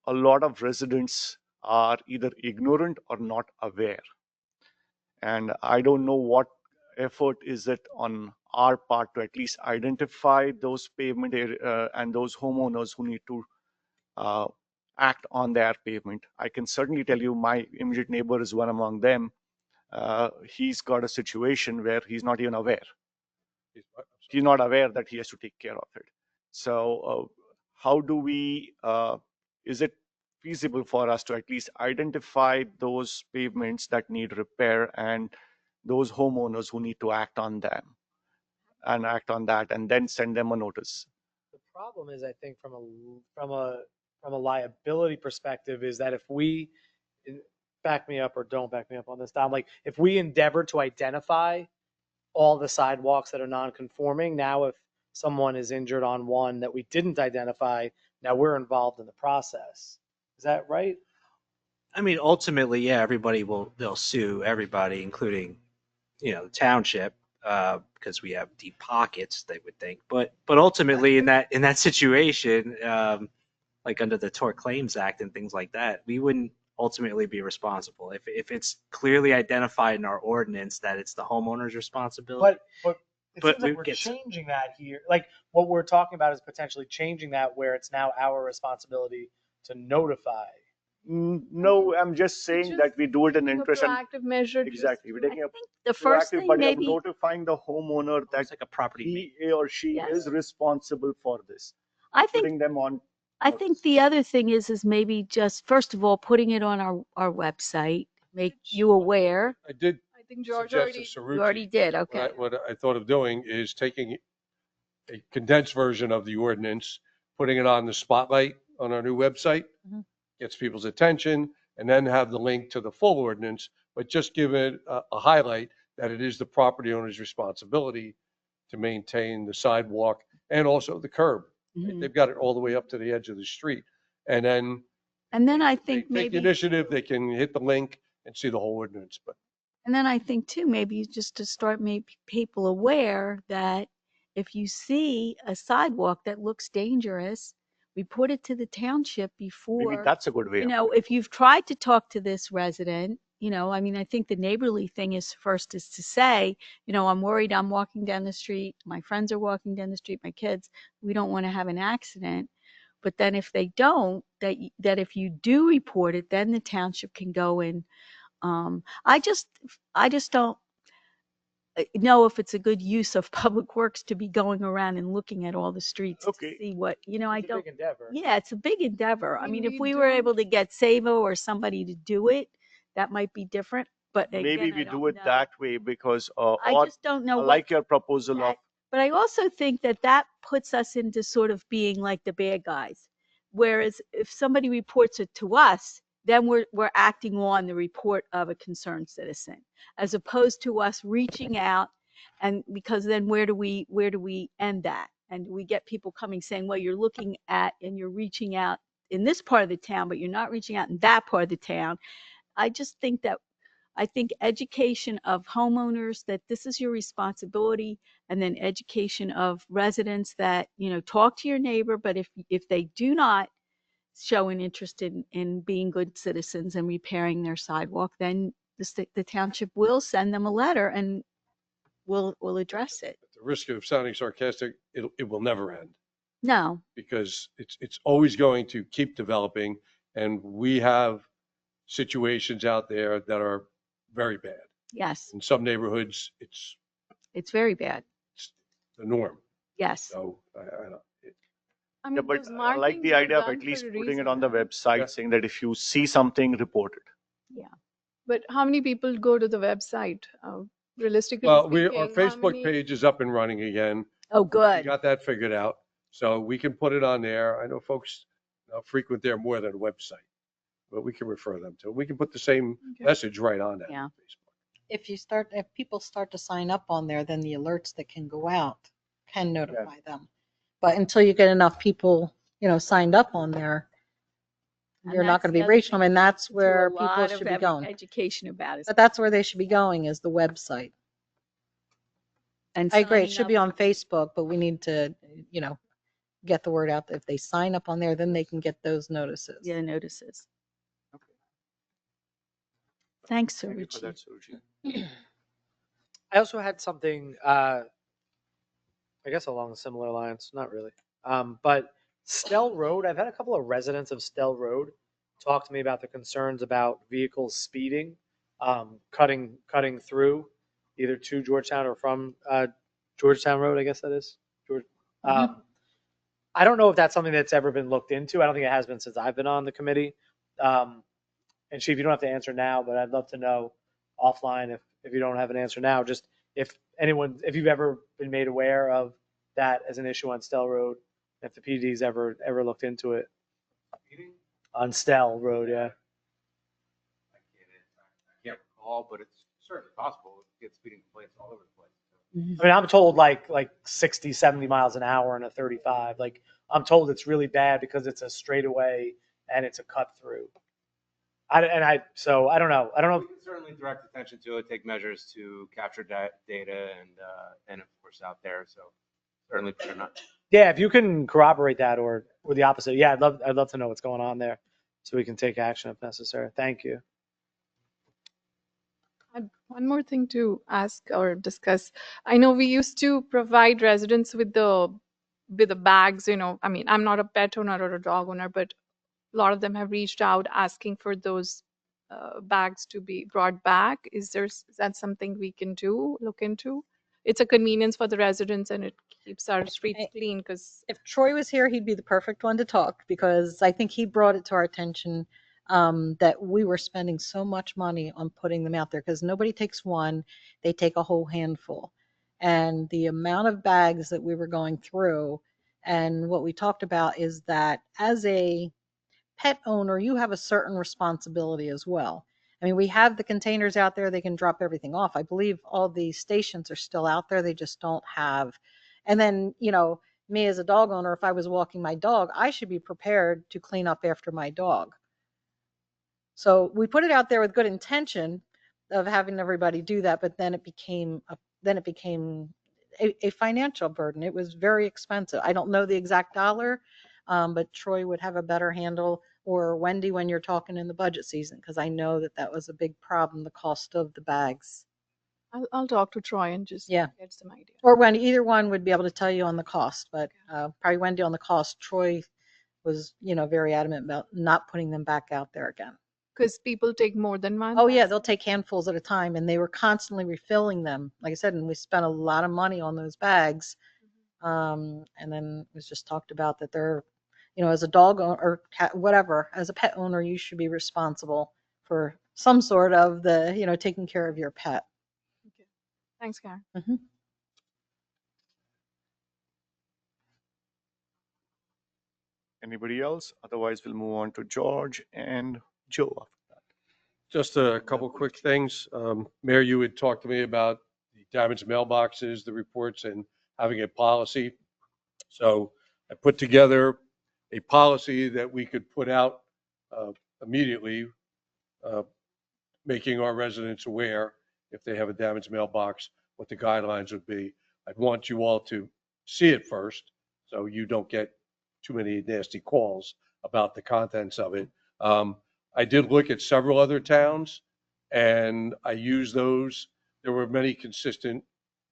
Speaker 3: a lot of residents are either ignorant or not aware. And I don't know what effort is it on our part to at least identify those pavement and those homeowners who need to act on their pavement. I can certainly tell you my immediate neighbor is one among them. He's got a situation where he's not even aware. He's not aware that he has to take care of it. So how do we, is it feasible for us to at least identify those pavements that need repair and those homeowners who need to act on them and act on that and then send them a notice?
Speaker 5: The problem is, I think, from a liability perspective, is that if we back me up or don't back me up on this, Dom, like if we endeavor to identify all the sidewalks that are non-conforming, now if someone is injured on one that we didn't identify, now we're involved in the process. Is that right?
Speaker 7: I mean, ultimately, yeah, they'll sue everybody, including, the township, because we have deep pockets, they would think. But ultimately, in that situation, like under the Tort Claims Act and things like that, we wouldn't ultimately be responsible if it's clearly identified in our ordinance that it's the homeowner's responsibility.
Speaker 5: But it seems like we're changing that here. Like what we're talking about is potentially changing that where it's now our responsibility to notify.
Speaker 3: No, I'm just saying that we do it in interest.
Speaker 10: Proactive measure.
Speaker 3: Exactly. We're taking
Speaker 6: the first
Speaker 3: proactive,
Speaker 6: thing
Speaker 3: but
Speaker 6: maybe
Speaker 3: you're notifying the homeowner that
Speaker 7: It's like a property.
Speaker 3: he or she is responsible for this.
Speaker 6: I think
Speaker 3: Putting them on.
Speaker 6: I think the other thing is maybe just first of all putting it on our website, make you aware.
Speaker 11: I did
Speaker 10: I think George
Speaker 11: suggest to
Speaker 6: You already
Speaker 11: Sarucci.
Speaker 6: did, okay.
Speaker 11: What I thought of doing is taking a condensed version of the ordinance, putting it on the spotlight on our new website, gets people's attention, and then have the link to the full ordinance, but just give it a highlight that it is the property owner's responsibility to maintain the sidewalk and also the curb. Right? They've got it all the way up to the edge of the street. And then
Speaker 6: I think
Speaker 11: they take
Speaker 6: maybe
Speaker 11: the initiative, they can hit the link and see the whole ordinance. But
Speaker 6: And then I think too, maybe just to start making people aware that if you see a sidewalk that looks dangerous, report it to the township
Speaker 3: Maybe
Speaker 6: before.
Speaker 3: that's a good way.
Speaker 6: You
Speaker 3: of
Speaker 6: know,
Speaker 3: doing
Speaker 6: if you've tried to talk to this resident, you know, I mean, I think the neighborly thing is first is to say, you know, I'm worried I'm walking down the street, my friends are walking down the street, my kids, we don't want to have an accident. But then if they don't, that if you do report it, then the township can go and, I just don't know if it's a good use of public works to be going around and looking at all the streets to
Speaker 3: Okay.
Speaker 6: see what, you know, I
Speaker 5: It's a
Speaker 6: don't.
Speaker 5: big endeavor.
Speaker 6: Yeah, it's a big endeavor. I
Speaker 10: I mean,
Speaker 6: mean, if
Speaker 10: we
Speaker 6: we were
Speaker 10: don't.
Speaker 6: able to get Savo or somebody to do it, that might be different. But
Speaker 3: Maybe
Speaker 6: again,
Speaker 3: we
Speaker 6: I
Speaker 3: do
Speaker 6: don't
Speaker 3: it
Speaker 6: know.
Speaker 3: that way because,
Speaker 6: I
Speaker 3: or
Speaker 6: just don't know
Speaker 3: I
Speaker 6: what
Speaker 3: like your proposal of,
Speaker 6: that, but I also think that that puts us into sort of being like the bad guys. Whereas if somebody reports it to us, then we're acting on the report of a concerned citizen, as opposed to us reaching out. And because then where do we end that? And we get people coming saying, well, you're looking at and you're reaching out in this part of the town, but you're not reaching out in that part of the town. I just think that I think education of homeowners that this is your responsibility, and then education of residents that, you know, talk to your neighbor, but if they do not show an interest in being good citizens and repairing their sidewalk, then the township will send them a letter and will address it.
Speaker 11: At the risk of sounding sarcastic, it will never end
Speaker 6: No,
Speaker 11: because it's always going to keep developing. And we have situations out there that are very bad.
Speaker 6: yes,
Speaker 11: In some neighborhoods,
Speaker 6: it's very bad.
Speaker 11: it's the norm.
Speaker 6: Yes.
Speaker 11: So I don't,
Speaker 10: I
Speaker 3: yeah,
Speaker 10: mean,
Speaker 3: but
Speaker 10: those
Speaker 3: I like
Speaker 10: markings
Speaker 3: the
Speaker 10: were
Speaker 3: idea of
Speaker 10: done
Speaker 3: at
Speaker 10: for
Speaker 3: least
Speaker 10: a
Speaker 3: putting it
Speaker 10: reason,
Speaker 3: on the
Speaker 10: right?
Speaker 3: website
Speaker 11: Yeah.
Speaker 3: saying that if you see something, report it.
Speaker 6: Yeah.
Speaker 10: But how many people go to the website? Realistically
Speaker 11: well, our
Speaker 10: speaking, how
Speaker 11: Facebook
Speaker 10: many?
Speaker 11: page is up and running again.
Speaker 6: Oh,
Speaker 11: We
Speaker 6: good.
Speaker 11: got that figured out. So we can put it on there. I know folks frequent there more than a website, but we can refer them to it. We can put the same
Speaker 10: Okay.
Speaker 11: message right on that.
Speaker 6: Yeah.
Speaker 11: Facebook.
Speaker 2: If people start to sign up on there, then the alerts that can go out can notify them. But until you get enough people, you know, signed up on there,
Speaker 6: And
Speaker 2: you're not
Speaker 6: that's
Speaker 2: going to
Speaker 6: the
Speaker 2: be
Speaker 6: other
Speaker 2: reaching
Speaker 6: thing.
Speaker 2: them, and
Speaker 6: We
Speaker 2: that's
Speaker 6: need to do a
Speaker 2: where people
Speaker 6: lot of
Speaker 2: should be going.
Speaker 6: education about it.
Speaker 2: But that's where they should be going, is the website.
Speaker 6: And
Speaker 2: I agree, it
Speaker 6: signing
Speaker 2: should
Speaker 6: up.
Speaker 2: be on Facebook, but we need to, you know, get the word out that if they sign up on there, then they can get those notices.
Speaker 6: Yeah, notices. Thanks,
Speaker 3: Thank you for
Speaker 6: Suruchi.
Speaker 3: that, Suruchi.
Speaker 5: I also had something, I guess along similar lines, not really. But Stell Road, I've had a couple of residents of Stell Road talk to me about the concerns about vehicles speeding, cutting through either to Georgetown or from Georgetown Road, I guess that is. I don't know if that's something that's ever been looked into. I don't think it has been since I've been on the committee. And Chief, you don't have to answer now, but I'd love to know offline if you don't have an answer now, just if you've ever been made aware of that as an issue on Stell Road, if the PD's ever looked into it. On Stell Road, yeah.
Speaker 9: I can't recall, but it's certainly possible. You get speeding complaints all over the place.
Speaker 6: Mhm.
Speaker 5: I mean, I'm told like 60, 70 miles an hour and a 35. Like, I'm told it's really bad because it's a straightaway and it's a cut through. So I don't know.
Speaker 9: We can certainly direct attention to it, take measures to capture data and enforce out there. So certainly better not.
Speaker 5: Yeah, if you can corroborate that or the opposite. Yeah, I'd love to know what's going on there so we can take action if necessary. Thank you.
Speaker 10: One more thing to ask or discuss. I know we used to provide residents with the bags, you know. I mean, I'm not a pet owner or a dog owner, but a lot of them have reached out asking for those bags to be brought back. Is that something we can look into? It's a convenience for the residents and it keeps our streets clean because
Speaker 2: If Troy was here, he'd be the perfect one to talk, because I think he brought it to our attention that we were spending so much money on putting them out there, because nobody takes one, they take a whole handful. And the amount of bags that we were going through, and what we talked about is that as a pet owner, you have a certain responsibility as well. I mean, we have the containers out there, they can drop everything off. I believe all the stations are still out there, they just don't have. And then, you know, me as a dog owner, if I was walking my dog, I should be prepared to clean up after my dog. So we put it out there with good intention of having everybody do that, but then it became a financial burden. It was very expensive. I don't know the exact dollar, But Troy would have a better handle, or Wendy, when you're talking in the budget season, because I know that that was a big problem, the cost of the bags.
Speaker 10: I'll talk to Troy and just
Speaker 2: Yeah.
Speaker 10: get some idea.
Speaker 2: Or Wendy, either one would be able to tell you on the cost, but probably Wendy on the cost. Troy was, very adamant about not putting them back out there again.
Speaker 10: Because people take more than one.
Speaker 2: Oh yeah, they'll take handfuls at a time, and they were constantly refilling them. Like I said, and we spent a lot of money on those bags. And then it was just talked about that they're, as a dog owner or cat, whatever, as a pet owner, you should be responsible for some sort of taking care of your pet.
Speaker 10: Okay. Thanks, Karen.
Speaker 3: Anybody else? Otherwise, we'll move on to George and Joe after that.
Speaker 11: Just a couple quick things. Mayor, you had talked to me about the damaged mailboxes, the reports, and having a policy. So I put together a policy that we could put out immediately, making our residents aware if they have a damaged mailbox, what the guidelines would be. I'd want you all to see it first, so you don't get too many nasty calls about the contents of it. I did look at several other towns, and I used those. There were many consistent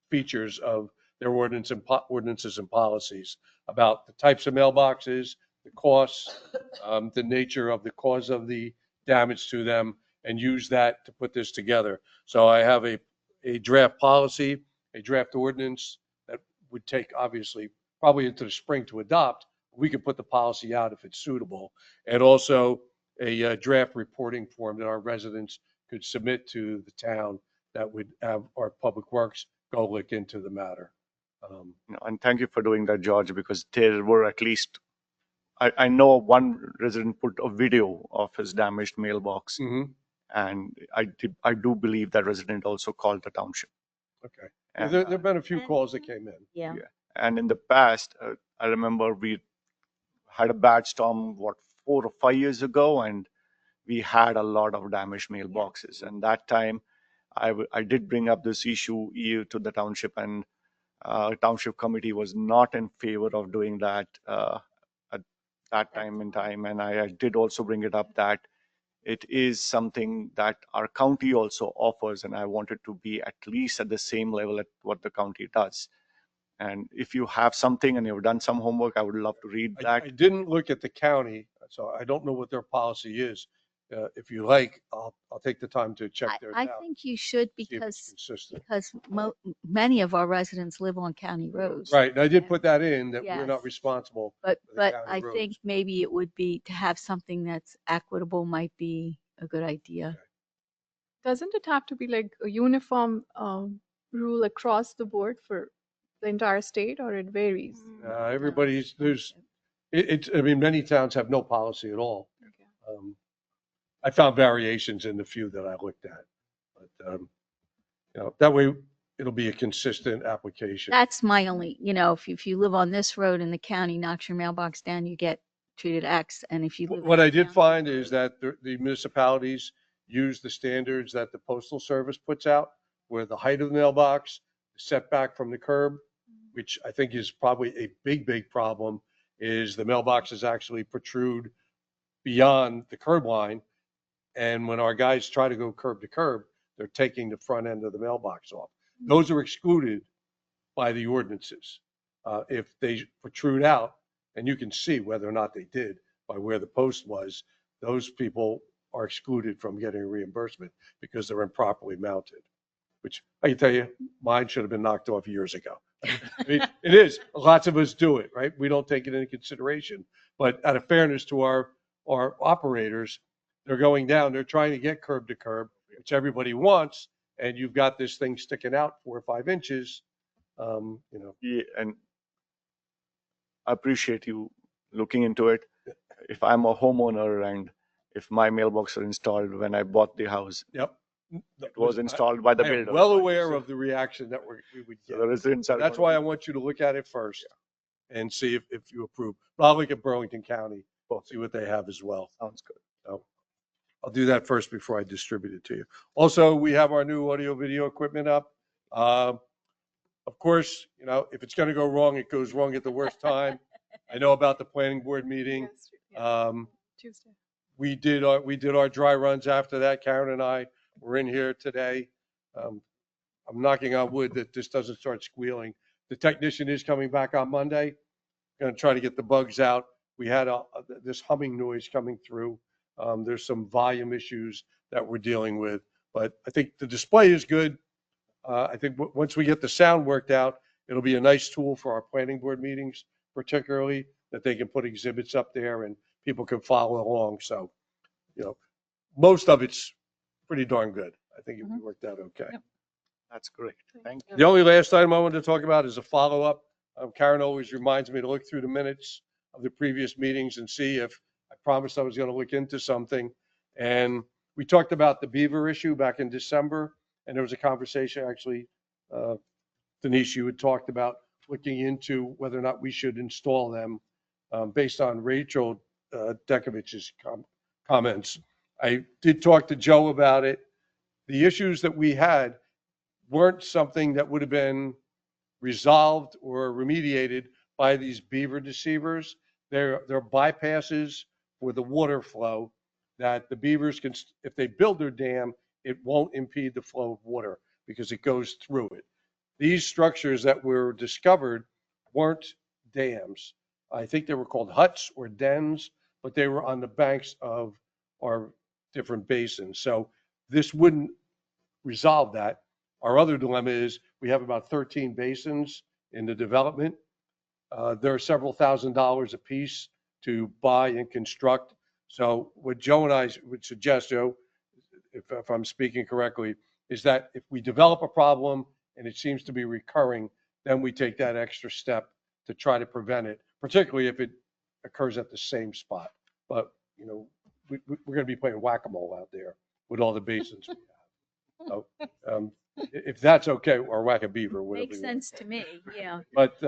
Speaker 11: features of their ordinances and policies about the types of mailboxes, the costs, the nature of the cause of the damage to them, and use that to put this together. So I have a draft policy, a draft ordinance that would take, obviously, probably into the spring to adopt. We could put the policy out if it's suitable, and also a draft reporting form that our residents could submit to the town that would have our public works go look into the matter.
Speaker 3: And thank you for doing that, George, because there were at least, I know one resident put a video of his damaged mailbox, and I do believe that resident also called the township.
Speaker 11: Okay.
Speaker 3: And,
Speaker 11: There have been a few calls that came in.
Speaker 6: Yeah.
Speaker 3: and in the past, I remember we had a bad storm, 4 or 5 years ago, and we had a lot of damaged mailboxes. And that time, I did bring up this issue to the township, and township committee was not in favor of doing that at that time in time. And I did also bring it up that it is something that our county also offers, and I wanted to be at least at the same level at what the county does. And if you have something and you've done some homework, I would love to read that.
Speaker 11: I didn't look at the county, so I don't know what their policy is. If you like, I'll take the time to check theirs
Speaker 6: I
Speaker 11: out.
Speaker 6: think you should
Speaker 11: see if it's
Speaker 6: because
Speaker 11: consistent.
Speaker 6: many of our residents live on county roads.
Speaker 11: Right, and I did
Speaker 6: Yeah.
Speaker 11: put that in, that we're not
Speaker 6: Yes.
Speaker 11: responsible.
Speaker 6: But
Speaker 11: for the county
Speaker 6: I
Speaker 11: roads.
Speaker 6: think maybe it would be to have something that's equitable might be a good idea.
Speaker 10: Doesn't it have to be like a uniform rule across the board for the entire state, or it varies?
Speaker 11: Everybody's, I mean, many towns have no policy at all.
Speaker 10: Okay.
Speaker 11: I found variations in the few that I looked at, but, that way it'll be a consistent application.
Speaker 6: That's my only, if you live on this road and the county knocks your mailbox down, you get treated X. And if you live.
Speaker 11: What
Speaker 6: on
Speaker 11: I
Speaker 6: a
Speaker 11: did
Speaker 6: county
Speaker 11: find
Speaker 6: road-
Speaker 11: is that the municipalities use the standards that the Postal Service puts out, where the height of the mailbox, setback from the curb, which I think is probably a big problem, is the mailboxes actually protrude beyond the curb line. And when our guys try to go curb to curb, they're taking the front end of the mailbox off. Those are excluded by the ordinances. If they protrude out, and you can see whether or not they did by where the post was, those people are excluded from getting a reimbursement because they're improperly mounted, which I can tell you, mine should have been knocked off years ago. I mean, it is. Lots of us do it, right? We don't take it into consideration. But out of fairness to our operators, they're going down, they're trying to get curb to curb, which everybody wants, and you've got this thing sticking out 4 or 5 inches,
Speaker 3: Yeah, and I appreciate you looking into it. If I'm a homeowner and if my mailbox are installed when I bought the house,
Speaker 11: Yep.
Speaker 3: it was installed by the
Speaker 11: I am
Speaker 3: builder.
Speaker 11: well aware of the reaction that we would
Speaker 3: So
Speaker 11: get.
Speaker 3: the residents are
Speaker 11: That's
Speaker 3: gonna
Speaker 11: why I
Speaker 3: be-
Speaker 11: want you to look at it first and see if you approve. But I'll look at Burlington County, see what they have as well.
Speaker 3: Sounds good.
Speaker 11: So I'll do that first before I distribute it to you. Also, we have our new audio video equipment up. Of course, if it's going to go wrong, it goes wrong at the worst time. I know about the planning board meeting.
Speaker 10: Yes, yeah,
Speaker 11: Um,
Speaker 10: Tuesday.
Speaker 11: we did our dry runs after that. Karen and I were in here today. I'm knocking on wood that this doesn't start squealing. The technician is coming back on Monday. Going to try to get the bugs out. We had this humming noise coming through. There's some volume issues that we're dealing with, but I think the display is good. I think once we get the sound worked out, it'll be a nice tool for our planning board meetings, particularly that they can put exhibits up there and people can follow along. So, most of it's pretty darn good. I think it worked out okay.
Speaker 2: Yep.
Speaker 3: That's great. Thank you.
Speaker 11: The only last item I wanted to talk about is a follow-up. Karen always reminds me to look through the minutes of the previous meetings and see if I promised I was going to look into something. And we talked about the beaver issue back in December, and there was a conversation, actually, Denise, you had talked about looking into whether or not we should install them based on Rachel Dekovich's comments. I did talk to Joe about it. The issues that we had weren't something that would have been resolved or remediated by these beaver deceivers. They're bypasses for the water flow that the beavers can, if they build their dam, it won't impede the flow of water because it goes through it. These structures that were discovered weren't dams. I think they were called huts or dens, but they were on the banks of our different basins. So this wouldn't resolve that. Our other dilemma is we have about 13 basins in the development. There are several $1,000s a piece to buy and construct. So what Joe and I would suggest, Joe, if I'm speaking correctly, is that if we develop a problem and it seems to be recurring, then we take that extra step to try to prevent it, particularly if it occurs at the same spot. But, we're going to be playing whack-a-mole out there with all the basins we have. So, if that's okay, or whack-a-beaver, whatever.
Speaker 6: Makes sense to me, yeah.
Speaker 11: But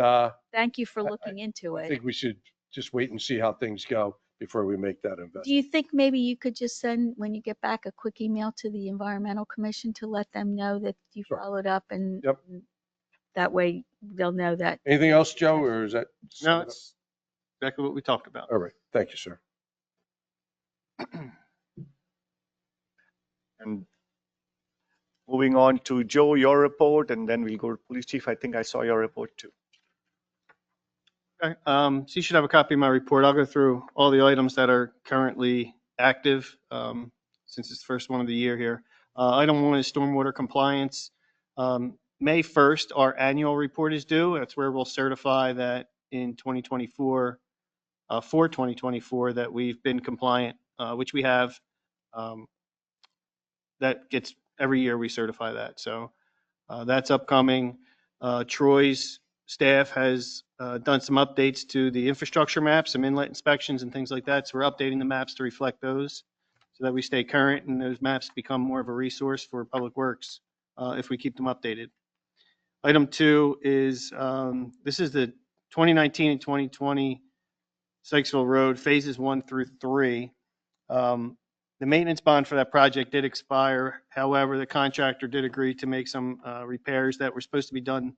Speaker 6: Thank you for looking into
Speaker 11: I
Speaker 6: it.
Speaker 11: think we should just wait and see how things go before we make that investment.
Speaker 6: Do you think maybe you could just send, when you get back, a quick email to the Environmental Commission to let them know that you
Speaker 11: Sure.
Speaker 6: followed up, and
Speaker 11: Yep.
Speaker 6: that way they'll know that.
Speaker 11: Anything else, Joe, or is that?
Speaker 8: No, it's exactly what we talked about.
Speaker 11: All right. Thank you, sir.
Speaker 3: And moving on to Joe, your report, and then we'll go to police chief. I think I saw your report too.
Speaker 8: Okay, so you should have a copy of my report. I'll go through all the items that are currently active, since it's the first one of the year here. Item 1 is stormwater compliance. May 1st, our annual report is due. That's where we'll certify that in 2024, for 2024, that we've been compliant, which we have. That gets, every year we certify that. So that's upcoming. Troy's staff has done some updates to the infrastructure maps, some inlet inspections and things like that. So we're updating the maps to reflect those so that we stay current and those maps become more of a resource for Public Works if we keep them updated. Item 2 is, this is the 2019 and 2020 Sykesville Road phases 1 through 3. The maintenance bond for that project did expire. However, the contractor did agree to make some repairs that were supposed to be done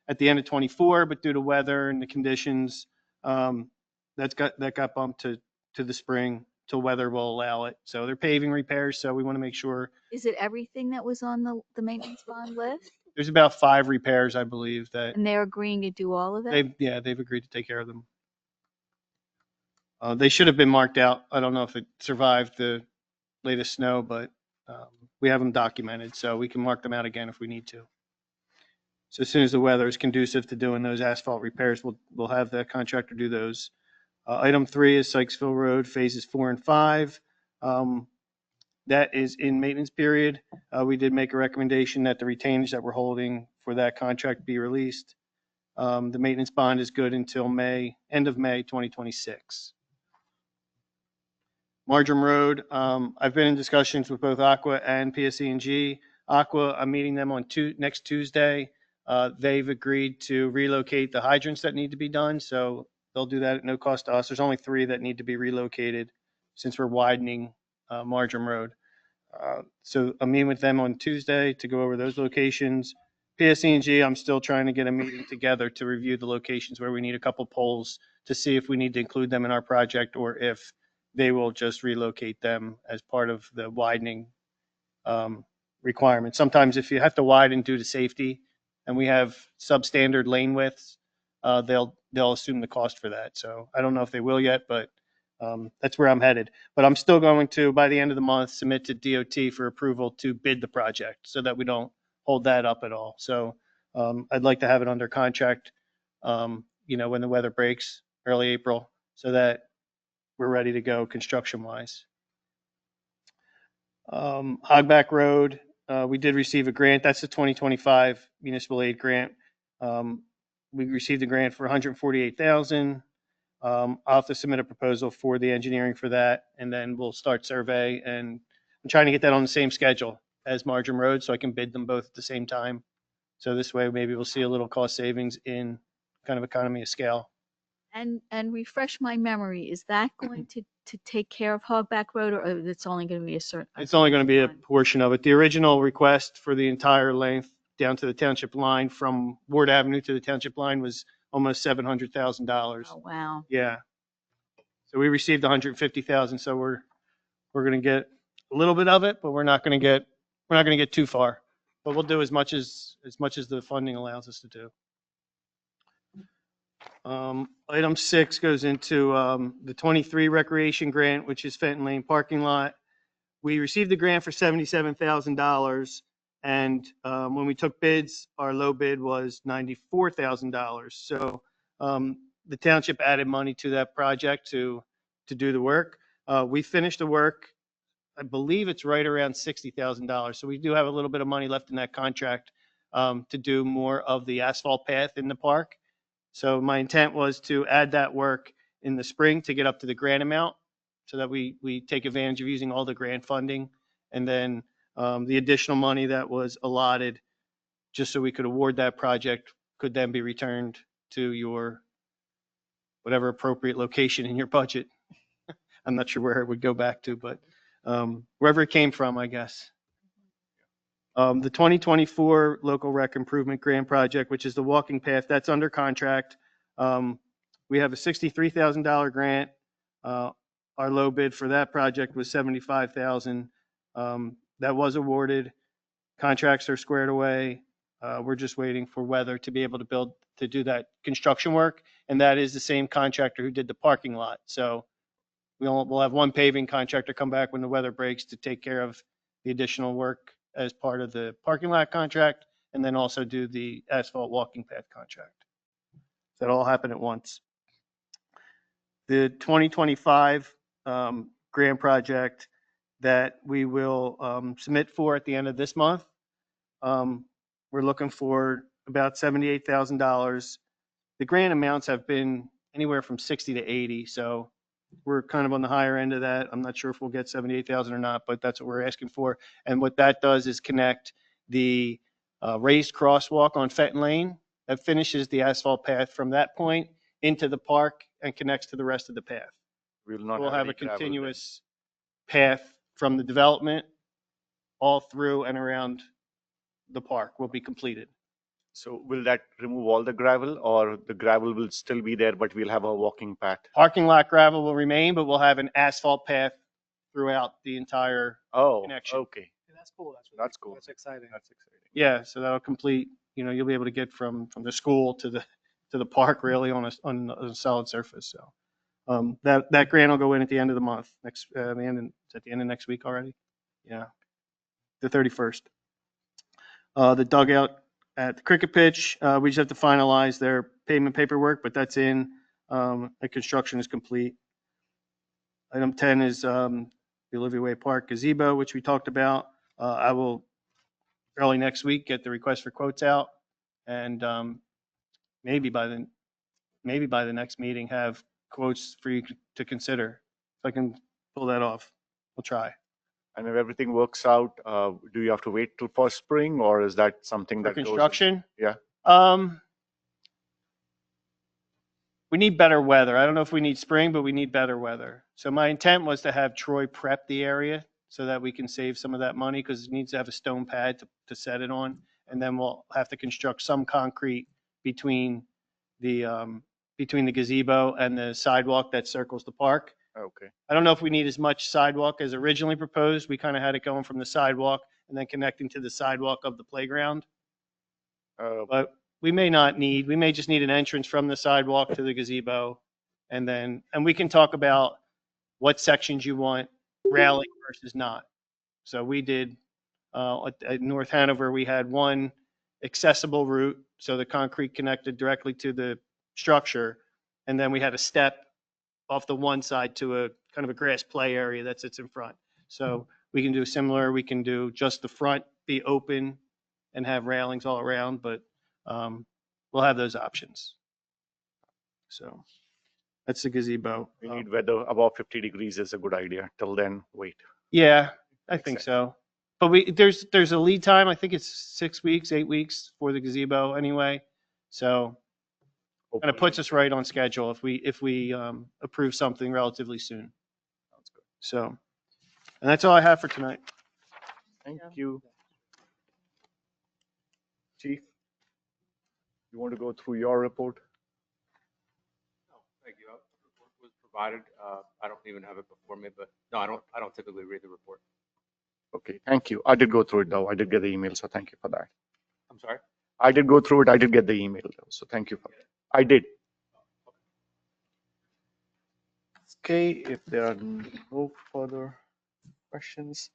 Speaker 8: at the end of 24, but due to weather and the conditions, that got bumped to the spring till weather will allow it. So they're paving repairs. So we want to make sure.
Speaker 6: Is it everything that was on the maintenance bond list?
Speaker 8: There's about 5 repairs, I believe, that
Speaker 6: And they're agreeing to do all of that?
Speaker 8: they've agreed to take care of them. They should have been marked out. I don't know if it survived the latest snow, but we have them documented, so we can mark them out again if we need to. So as soon as the weather is conducive to doing those asphalt repairs, we'll have the contractor do those. Item 3 is Sykesville Road phases 4 and 5. That is in maintenance period. We did make a recommendation that the retainage that we're holding for that contract be released. The maintenance bond is good until end of May 2026. Marjoram Road, I've been in discussions with both Aqua and PSE&G. Aqua, I'm meeting them on next Tuesday. They've agreed to relocate the hydrants that need to be done, so they'll do that at no cost to us. There's only 3 that need to be relocated since we're widening Marjoram Road. So I'm meeting with them on Tuesday to go over those locations. PSE&G, I'm still trying to get a meeting together to review the locations where we need a couple poles to see if we need to include them in our project or if they will just relocate them as part of the widening requirement. Sometimes if you have to widen due to safety and we have substandard lane widths, they'll assume the cost for that. So I don't know if they will yet, but that's where I'm headed. But I'm still going to, by the end of the month, submit to DOT for approval to bid the project so that we don't hold that up at all. So I'd like to have it under contract, when the weather breaks, early April, so that we're ready to go construction-wise. Hogback Road, we did receive a grant. That's the 2025 municipal aid grant. We received a grant for $148,000. I'll have to submit a proposal for the engineering for that, and then we'll start survey. And I'm trying to get that on the same schedule as Margin Road, so I can bid them both at the same time. So this way, maybe we'll see a little cost savings in kind of economy of scale.
Speaker 6: And refresh my memory, is that going to take care of Hogback Road, or it's only going to be a certain?
Speaker 8: It's only going to be a
Speaker 6: one?
Speaker 8: portion of it. The original request for the entire length down to the township line from Ward Avenue to the township line was almost $700,000.
Speaker 6: Oh, wow.
Speaker 8: Yeah. So we received 150,000. So we're going to get a little bit of it, but we're not going to get too far. But we'll do as much as the funding allows us to do. Item 6 goes into the 23 recreation grant, which is Fenton Lane parking lot. We received the grant for $77,000, and when we took bids, our low bid was $94,000. So the township added money to that project to do the work. We finished the work. I believe it's right around $60,000. So we do have a little bit of money left in that contract to do more of the asphalt path in the park. So my intent was to add that work in the spring to get up to the grant amount so that we take advantage of using all the grant funding. And then the additional money that was allotted just so we could award that project could then be returned to your whatever appropriate location in your budget. I'm not sure where it would go back to, but wherever it came from, I guess. The 2024 local rec improvement grant project, which is the walking path, that's under contract. We have a $63,000 grant. Our low bid for that project was $75,000. That was awarded. Contracts are squared away. We're just waiting for weather to be able to do that construction work. And that is the same contractor who did the parking lot. So we'll have one paving contractor come back when the weather breaks to take care of the additional work as part of the parking lot contract, and then also do the asphalt walking path contract. That all happened at once. The 2025 grant project that we will submit for at the end of this month, we're looking for about $78,000. The grant amounts have been anywhere from 60 to 80, so we're kind of on the higher end of that. I'm not sure if we'll get 78,000 or not, but that's what we're asking for. And what that does is connect the raised crosswalk on Fenton Lane that finishes the asphalt path from that point into the park and connects to the rest of the path. We'll have a continuous path from the development all through and around the park will be completed.
Speaker 3: So will that remove all the gravel, or the gravel will still be there, but we'll have a walking path?
Speaker 8: Parking lot gravel will remain, but we'll have an asphalt path throughout the entire connection.
Speaker 3: Okay.
Speaker 5: Yeah, that's cool.
Speaker 3: That's cool.
Speaker 5: That's exciting.
Speaker 3: That's exciting.
Speaker 8: Yeah, so that'll complete, you'll be able to get from the school to the park really on a solid surface. So that grant will go in at the end of the month, it's at the end of next week already. Yeah, the 31st. The dugout at the cricket pitch, we just have to finalize their payment paperwork, but that's in. The construction is complete. Item 10 is the Olivia Way Park gazebo, which we talked about. I will early next week get the request for quotes out, and maybe by the next meeting have quotes for you to consider. If I can pull that off, we'll try.
Speaker 3: And if everything works out, do you have to wait till for spring, or is that something
Speaker 8: For
Speaker 3: that
Speaker 8: construction?
Speaker 3: Yeah.
Speaker 8: We need better weather. I don't know if we need spring, but we need better weather. So my intent was to have Troy prep the area so that we can save some of that money because it needs to have a stone pad to set it on. and then we'll have to construct some concrete between the gazebo and the sidewalk that circles the park.
Speaker 3: Okay.
Speaker 8: I don't know if we need as much sidewalk as originally proposed. We kind of had it going from the sidewalk and then connecting to the sidewalk of the playground. But we may just need an entrance from the sidewalk to the gazebo. And we can talk about what sections you want railing versus not. So we did, at North Hanover, we had one accessible route. So the concrete connected directly to the structure. And then we had a step off the one side to a kind of a grass play area that sits in front. So we can do similar. We can do just the front be open and have railings all around, but we'll have those options. So that's the gazebo.
Speaker 3: We need weather above 50 degrees is a good idea. Till then, wait.
Speaker 8: Yeah, I think so. But there's a lead time. I think it's 6 weeks, 8 weeks for the gazebo anyway. So kind of puts us right on schedule if we approve something relatively soon.
Speaker 3: Sounds good.
Speaker 8: So, and that's all I have for tonight.
Speaker 3: Thank you. Chief, you want to go through your report?
Speaker 9: No, thank you. The report was provided. I don't even have it before me, but no, I don't typically read the report.
Speaker 3: Okay, thank you. I did go through it though. I did get the email, so thank you for that.
Speaker 9: I'm sorry?
Speaker 3: I did go through it. I did get the email though, so thank you for that. I did. Okay, if there are no further questions,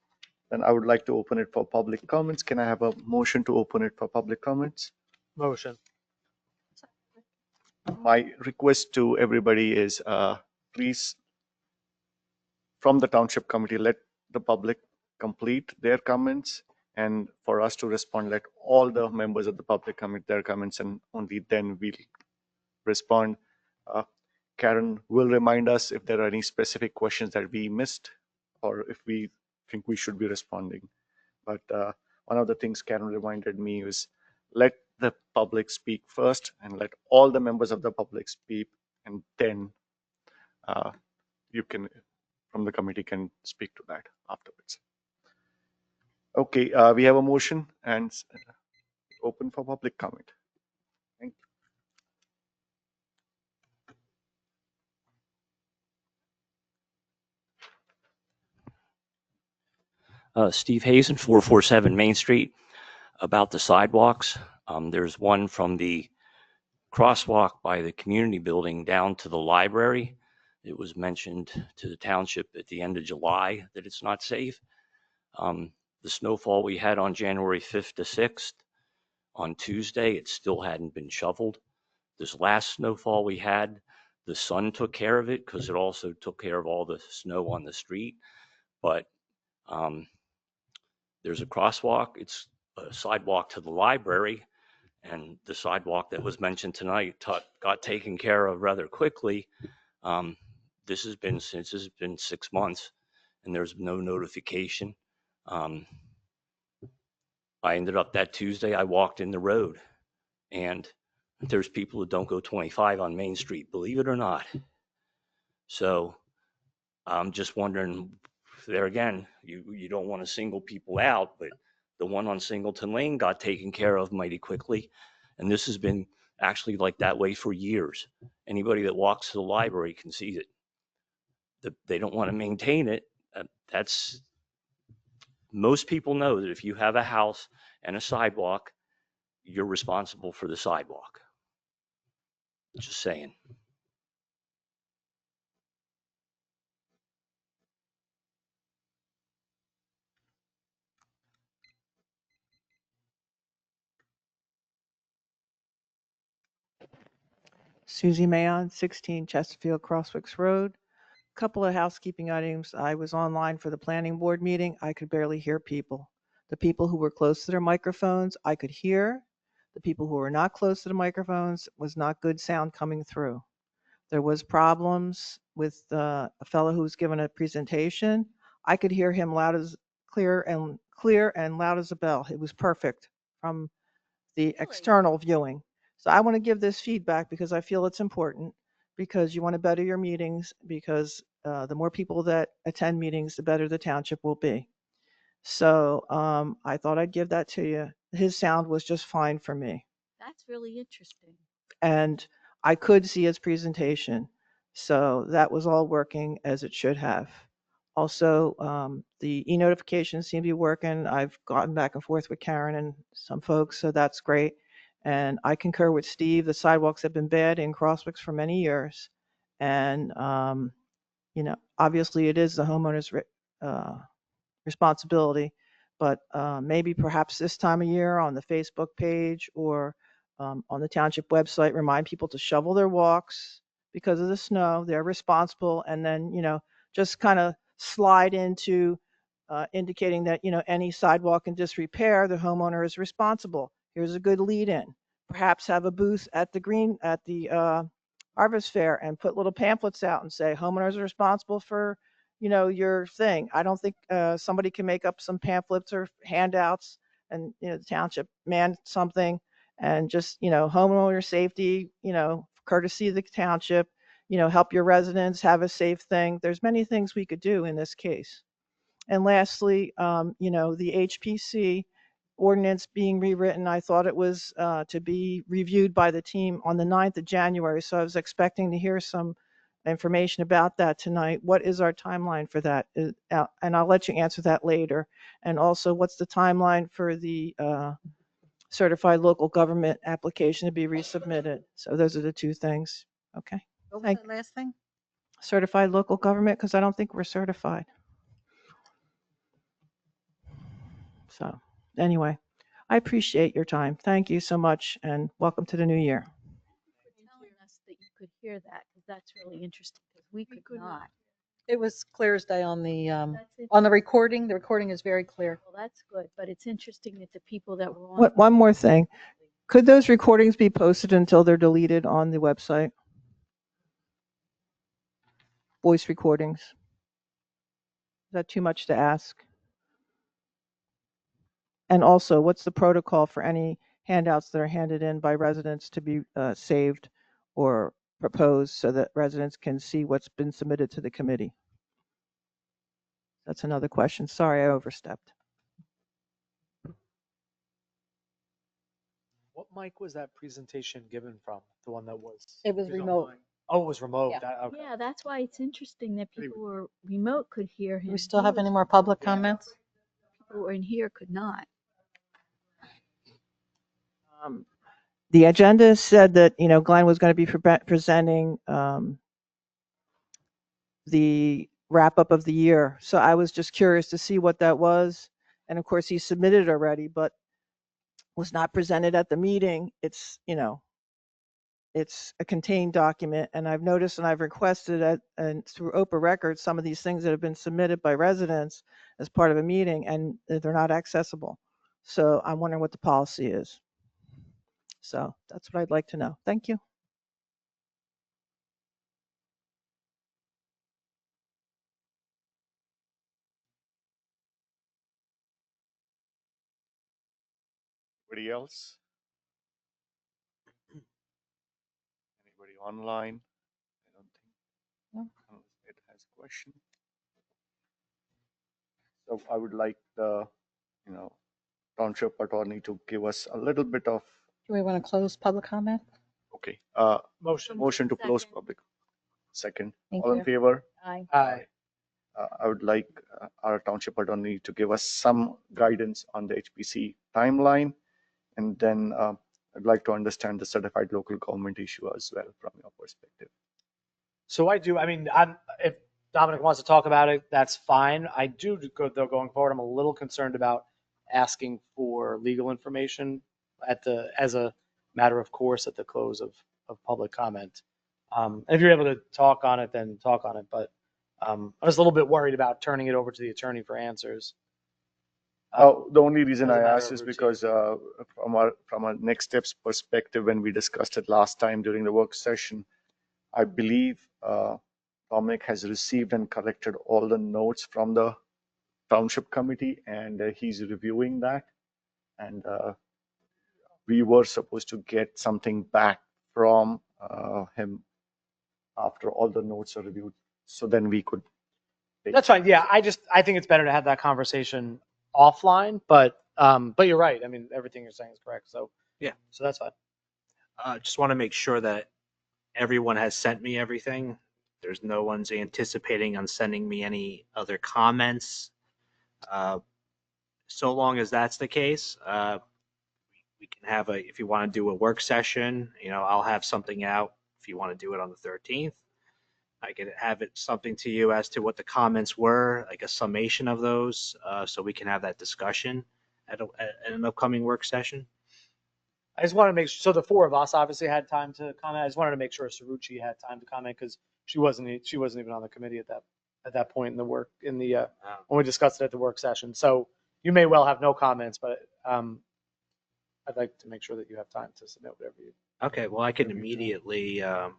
Speaker 3: then I would like to open it for public comments. Can I have a motion to open it for public comments?
Speaker 5: Motion.
Speaker 3: My request to everybody is please, from the township committee, let the public complete their comments, and for us to respond, let all the members of the public commit their comments, and only then we'll respond. Karen will remind us if there are any specific questions that we missed or if we think we should be responding. But one of the things Karen reminded me was let the public speak first and let all the members of the public speak, and then you can, from the committee, can speak to that afterwards. Okay, we have a motion and open for public comment. Thank you.
Speaker 12: Steve Hazen, 447 Main Street. About the sidewalks, there's one from the crosswalk by the community building down to the library. It was mentioned to the township at the end of July that it's not safe. The snowfall we had on January 5th to 6th, on Tuesday, it still hadn't been shoveled. This last snowfall we had, the sun took care of it because it also took care of all the snow on the street. But there's a crosswalk. It's a sidewalk to the library, and the sidewalk that was mentioned tonight got taken care of rather quickly. This has been 6 months, and there's no notification. I ended up that Tuesday, I walked in the road, and there's people who don't go 25 on Main Street, believe it or not. So I'm just wondering, there again, you don't want to single people out, but the one on Singleton Lane got taken care of mighty quickly. And this has been actually like that way for years. Anybody that walks to the library can see it. They don't want to maintain it. Most people know that if you have a house and a sidewalk, you're responsible for the sidewalk. Just saying.
Speaker 13: Susie Mayon, 16 Chesterfield Crosswicks Road. Couple of housekeeping items. I was online for the planning board meeting. I could barely hear people. The people who were close to their microphones, I could hear. The people who were not close to the microphones was not good sound coming through. There was problems with a fellow who was given a presentation. I could hear him clear and loud as a bell. It was perfect from the external viewing. So I want to give this feedback because I feel it's important, because you want to better your meetings, because the more people that attend meetings, the better the township will be. So I thought I'd give that to you. his sound was just fine for me.
Speaker 6: That's really interesting.
Speaker 13: And I could see his presentation. So that was all working as it should have. Also, the e-notifications seem to be working. I've gotten back and forth with Karen and some folks, so that's great. And I concur with Steve. The sidewalks have been bad in Crosswicks for many years. And, obviously it is the homeowner's responsibility, but maybe perhaps this time of year on the Facebook page or on the township website, remind people to shovel their walks because of the snow. They're responsible, and then just kind of slide into indicating that any sidewalk in disrepair, the homeowner is responsible. Here's a good lead-in. Perhaps have a booth at the Harvest Fair and put little pamphlets out and say homeowners are responsible for your thing. I don't think somebody can make up some pamphlets or handouts and the township man something and just homeowner safety, courtesy of the township, help your residents have a safe thing. There's many things we could do in this case. And lastly, the HPC ordinance being rewritten, I thought it was to be reviewed by the team on the 9th of January. So I was expecting to hear some information about that tonight. What is our timeline for that? And I'll let you answer that later. And also, what's the timeline for the certified local government application to be resubmitted? So those are the two things. Okay.
Speaker 2: What was that last thing?
Speaker 13: Certified local government, because I don't think we're certified. So anyway, I appreciate your time. Thank you so much, and welcome to the new year.
Speaker 6: Telling us that you could hear that, because that's really interesting, because we could not.
Speaker 2: It was clear as day on the
Speaker 6: That's it.
Speaker 2: recording. The recording is very clear.
Speaker 6: Well, that's good, but it's interesting that the people that were on.
Speaker 13: One more thing. Could those recordings be posted until they're deleted on the website? Voice recordings. Is that too much to ask? And also, what's the protocol for any handouts that are handed in by residents to be saved or proposed so that residents can see what's been submitted to the committee? That's another question. Sorry, I overstepped.
Speaker 5: What mic was that presentation given from? The one that was?
Speaker 2: It was remote.
Speaker 5: Oh, it was remote.
Speaker 2: Yeah.
Speaker 5: Okay.
Speaker 6: Yeah, that's why it's interesting that people who were remote could hear him.
Speaker 2: Do we still have any more public comments?
Speaker 6: People who were in here could not.
Speaker 13: The agenda said that Glenn was going to be presenting the wrap up of the year. So I was just curious to see what that was. And of course, he submitted already, but was not presented at the meeting. It's it's a contained document, and I've noticed and I've requested and through Oprah Records some of these things that have been submitted by residents as part of a meeting, and they're not accessible. So I'm wondering what the policy is. So that's what I'd like to know. Thank you.
Speaker 3: Anybody else? Anybody online? I don't think.
Speaker 2: No.
Speaker 3: Unless it has a question. So I would like the, township attorney to give us a little bit of,
Speaker 2: Do we want to close public comment?
Speaker 3: okay,
Speaker 5: Motion.
Speaker 3: to close
Speaker 6: Second.
Speaker 3: public. Second.
Speaker 2: Thank
Speaker 3: All
Speaker 2: you.
Speaker 3: in favor?
Speaker 6: Aye.
Speaker 5: Aye.
Speaker 3: I would like our township attorney to give us some guidance on the HPC timeline. And then I'd like to understand the certified local government issue as well from your perspective.
Speaker 5: So I do. I mean, if Dominic wants to talk about it, that's fine. I do go though going forward. I'm a little concerned about asking for legal information as a matter of course at the close of public comment. If you're able to talk on it, then talk on it. But I was a little bit worried about turning it over to the attorney for answers.
Speaker 3: The only reason
Speaker 5: as a
Speaker 3: I
Speaker 5: matter
Speaker 3: asked
Speaker 5: of
Speaker 3: is
Speaker 5: routine.
Speaker 3: because from a next steps perspective, when we discussed it last time during the work session, I believe Dominic has received and collected all the notes from the township committee, and he's reviewing that. And we were supposed to get something back from him after all the notes are reviewed, so then we could.
Speaker 5: That's fine. Yeah, I think it's better to have that conversation offline. But But you're right. I mean, everything you're saying is correct. So
Speaker 7: Yeah.
Speaker 5: so that's fine.
Speaker 7: Just want to make sure that everyone has sent me everything. There's no one's anticipating on sending me any other comments. So long as that's the case, we can have if you want to do a work session, I'll have something out if you want to do it on the 13th. I could have it something to you as to what the comments were, like a summation of those, so we can have that discussion at an upcoming work session.
Speaker 5: I just want to make sure. So the four of us obviously had time to comment. I just wanted to make sure Sarucci had time to comment because she wasn't even on the committee at that point in the work when we discussed it at the work session. So you may well have no comments, but I'd like to make sure that you have time to submit whatever you.
Speaker 7: Okay, well, I can immediately, if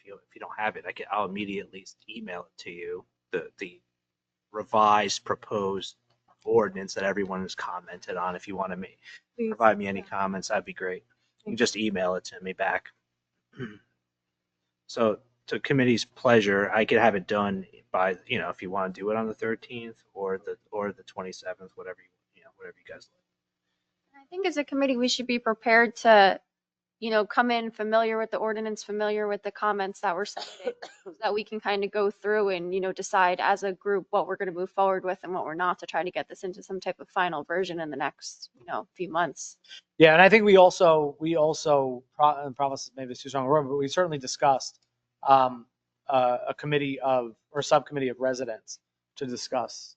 Speaker 7: you don't have it, I'll immediately email it to you, the revised proposed ordinance that everyone has commented on. If you want to provide me any comments, that'd be great. You can just email it to me back. So to committee's pleasure, I could have it done by, if you want to do it on the 13th or the 27th, whatever you guys like.
Speaker 4: I think as a committee, we should be prepared to, come in familiar with the ordinance, familiar with the comments that were submitted, so that we can kind of go through and, decide as a group what we're going to move forward with and what we're not, to try to get this into some type of final version in the next, few months.
Speaker 5: Yeah, and I think we also promise maybe it's too strong a word, but we certainly discussed a committee or subcommittee of residents to discuss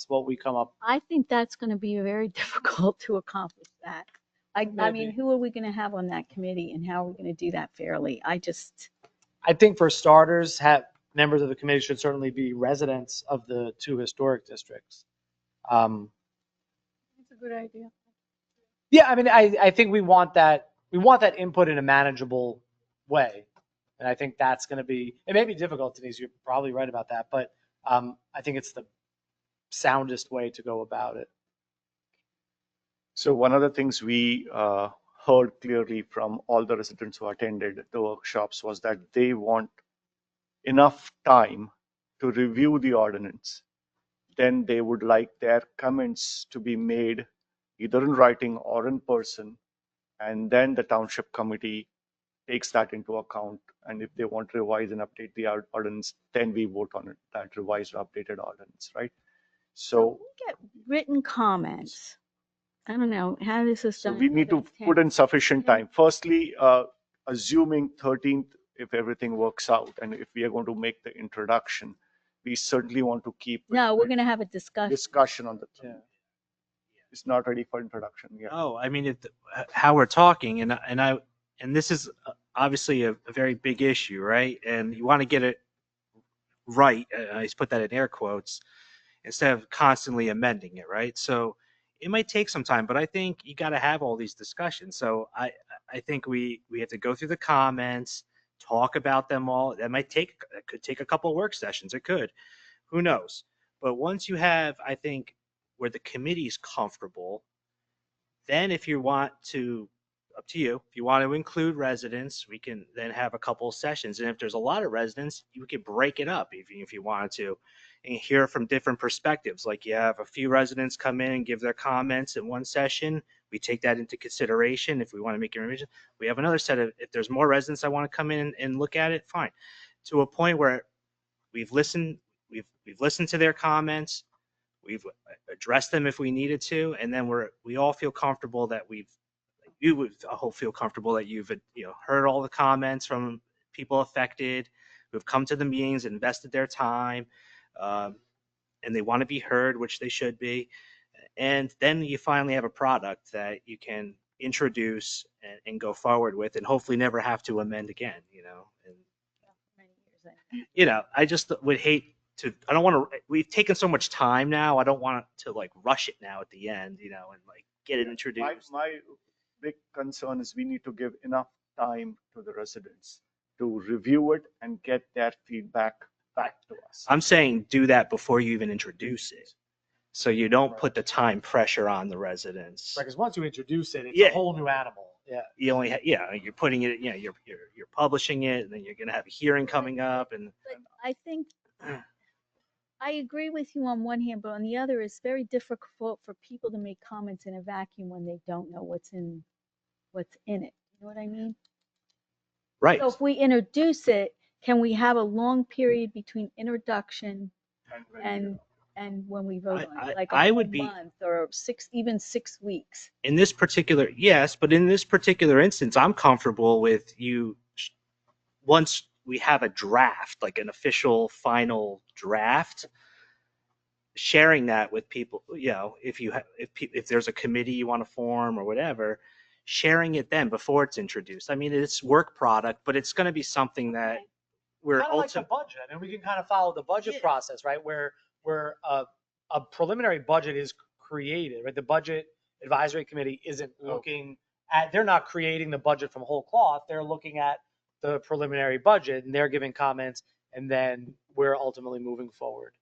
Speaker 5: what we come up.
Speaker 6: I think that's going to be very difficult to accomplish that. I mean, who are we going to have on that committee and how are we going to do that fairly?
Speaker 5: I think for starters, members of the committee should certainly be residents of the two historic districts.
Speaker 10: That's a good idea.
Speaker 5: Yeah, I mean, I think we want that input in a manageable way. And I think that's going to be, it may be difficult, Denise, you're probably right about that, but I think it's the soundest way to go about it.
Speaker 3: So one of the things we heard clearly from all the residents who attended the workshops was that they want enough time to review the ordinance. Then they would like their comments to be made either in writing or in person. And then the township committee takes that into account. And if they want to revise and update the ordinance, then we vote on it, that revised or updated ordinance, right? So
Speaker 6: we get written comments. I don't know, how does this
Speaker 3: So
Speaker 6: done?
Speaker 3: we need to put in sufficient time. Firstly, assuming 13th, if everything works out, and if we are going to make the introduction, we certainly want to keep
Speaker 6: No, we're going to have a
Speaker 3: discussion on the. It's not ready for introduction yet.
Speaker 7: Oh, I mean, how we're talking, and this is obviously a very big issue, right? And you want to get it right. I just put that in air quotes instead of constantly amending it, right? So it might take some time, but I think you got to have all these discussions. So I think we have to go through the comments, talk about them all. That could take a couple of work sessions. It could, who knows? But once you have, I think, where the committee's comfortable, then if you want to, up to you, if you want to include residents, we can then have a couple of sessions. And if there's a lot of residents, you could break it up if you wanted to, and hear from different perspectives. Like you have a few residents come in and give their comments in one session. We take that into consideration. If we want to make a revision, we have another set of, if there's more residents that want to come in and look at it, fine. To a point where we've listened to their comments, we've addressed them if we needed to, and then we all feel comfortable that you would feel comfortable that you've heard all the comments from people affected who've come to the meetings, invested their time, and they want to be heard, which they should be. And then you finally have a product that you can introduce and go forward with, and hopefully never have to amend again. And I just would hate to. I don't want to. We've taken so much time now. I don't want to rush it now at the end, and get it introduced.
Speaker 3: My big concern is we need to give enough time to the residents to review it and get their feedback back to us.
Speaker 7: I'm saying do that before you even introduce it, so you don't put the time pressure on the residents.
Speaker 5: Because once you introduce it, it's a whole new animal. Yeah.
Speaker 7: You only you're putting it. You're publishing it, and then you're going to have a hearing coming up, and
Speaker 6: I think I agree with you on one hand, but on the other, it's very difficult for people to make comments in a vacuum when they don't know what's in it. You know what I mean?
Speaker 7: Right.
Speaker 6: So if we introduce it, can we have a long period between introduction and when we vote on it, like a
Speaker 7: I
Speaker 6: whole
Speaker 7: would be
Speaker 6: month or even 6 weeks?
Speaker 7: in this particular, yes, but in this particular instance, I'm comfortable with you once we have a draft, like an official final draft, sharing that with people. You know, if there's a committee you want to form or whatever, sharing it then before it's introduced. I mean, it's work product, but it's going to be something that we're
Speaker 5: Kind of like the
Speaker 7: ultimately.
Speaker 5: budget. I mean, we can kind of follow the budget process, right? Where a preliminary budget is created, right? The budget advisory committee isn't looking at, they're not creating the budget from whole cloth. They're looking at the preliminary budget and they're giving comments, and then we're ultimately moving forward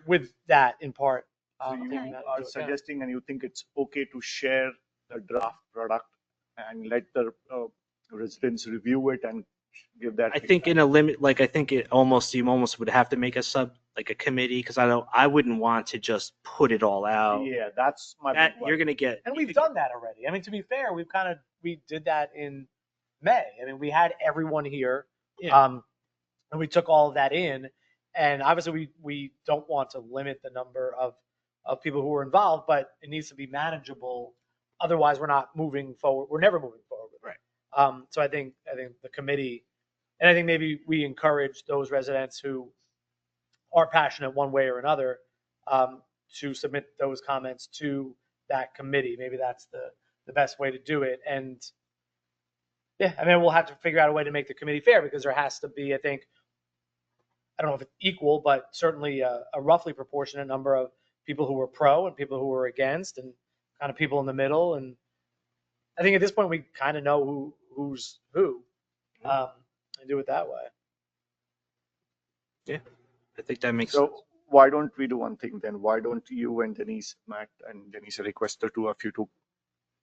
Speaker 5: with that in part.
Speaker 3: So you
Speaker 5: taking that
Speaker 3: are
Speaker 5: into account.
Speaker 3: suggesting and you think it's okay to share the draft product and let the residents review it and give that
Speaker 7: I think in a limit, like I think you almost would have to make like a committee, because I wouldn't want to just put it all out.
Speaker 3: Yeah, that's my
Speaker 7: That
Speaker 3: big
Speaker 7: you're gonna get.
Speaker 5: And we've done that already. I mean, to be fair, we did that in May. I mean, we had everyone here, and we took all of that in. And obviously, we don't want to limit the number of people who are involved, but it needs to be manageable. Otherwise, we're not moving forward. We're never moving forward.
Speaker 7: Right.
Speaker 5: So I think the committee, and I think maybe we encourage those residents who are passionate one way or another to submit those comments to that committee. Maybe that's the best way to do it. And yeah, I mean, we'll have to figure out a way to make the committee fair, because there has to be, I think, I don't know if it's equal, but certainly a roughly proportionate number of people who were pro and people who were against, and kind of people in the middle. And I think at this point we kind of know who's who, and do it that way.
Speaker 7: Yeah, I think that makes
Speaker 3: So
Speaker 7: sense.
Speaker 3: why don't we do one thing then? Why don't you and Denise, Matt and Denise, request the two of you to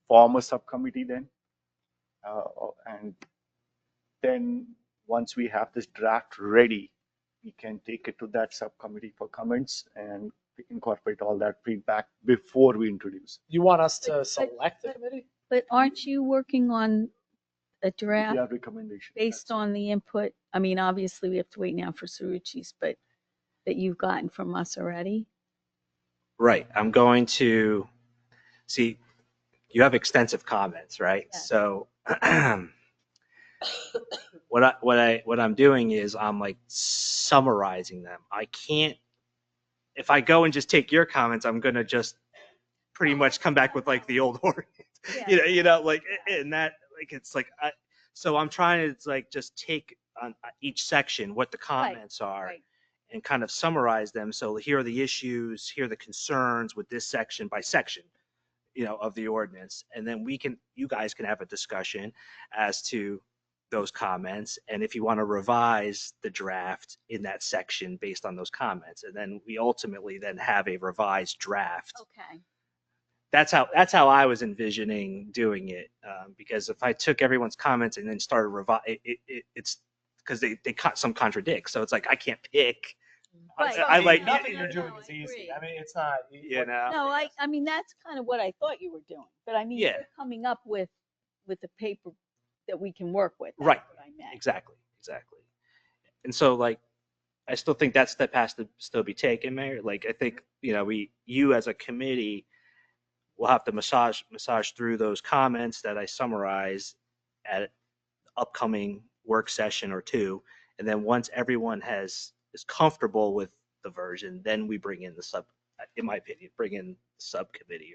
Speaker 3: form a subcommittee then? And then once we have this draft ready, we can take it to that subcommittee for comments and incorporate all that feedback before we introduce.
Speaker 5: You want us to select the committee?
Speaker 6: But aren't you working on a
Speaker 3: We
Speaker 6: draft
Speaker 3: have recommendations.
Speaker 6: based on the input? I mean, obviously we have to wait now for Sarucci's, but that you've gotten from us already?
Speaker 7: Right. I'm going to see. You have extensive comments, right?
Speaker 6: Yes.
Speaker 7: So what I'm doing is I'm like summarizing them. I can't. If I go and just take your comments, I'm gonna just pretty much come back with like the old ordinance.
Speaker 6: Yeah.
Speaker 7: You know, like, and that, like, it's like, so I'm trying to like just take on each section what the comments are,
Speaker 6: right.
Speaker 7: and kind of summarize them. So here are the issues, here are the concerns with this section by section, you know, of the ordinance. And then you guys can have a discussion as to those comments, and if you want to revise the draft in that section based on those comments, and then we ultimately then have a revised draft.
Speaker 6: Okay.
Speaker 7: That's how I was envisioning doing it, because if I took everyone's comments and then started it's because they some contradict, so it's like I can't pick.
Speaker 6: Right.
Speaker 7: I like
Speaker 5: nothing
Speaker 6: No,
Speaker 5: you're doing
Speaker 6: no,
Speaker 5: is
Speaker 6: I
Speaker 5: easy.
Speaker 6: agree.
Speaker 5: I mean, it's not.
Speaker 7: you know.
Speaker 6: No, I mean, that's kind of what I thought you were doing, but I mean,
Speaker 7: Yeah.
Speaker 6: you're coming up with the paper that we can work with. That's
Speaker 7: Right.
Speaker 6: what I meant.
Speaker 7: Exactly. And so, like, I still think that step has to still be taken, Mayor. Like, I think, you know, you as a committee will have to massage through those comments that I summarize at upcoming work session or two, and then once everyone is comfortable with the version, then we bring in in my opinion, bring in the subcommittee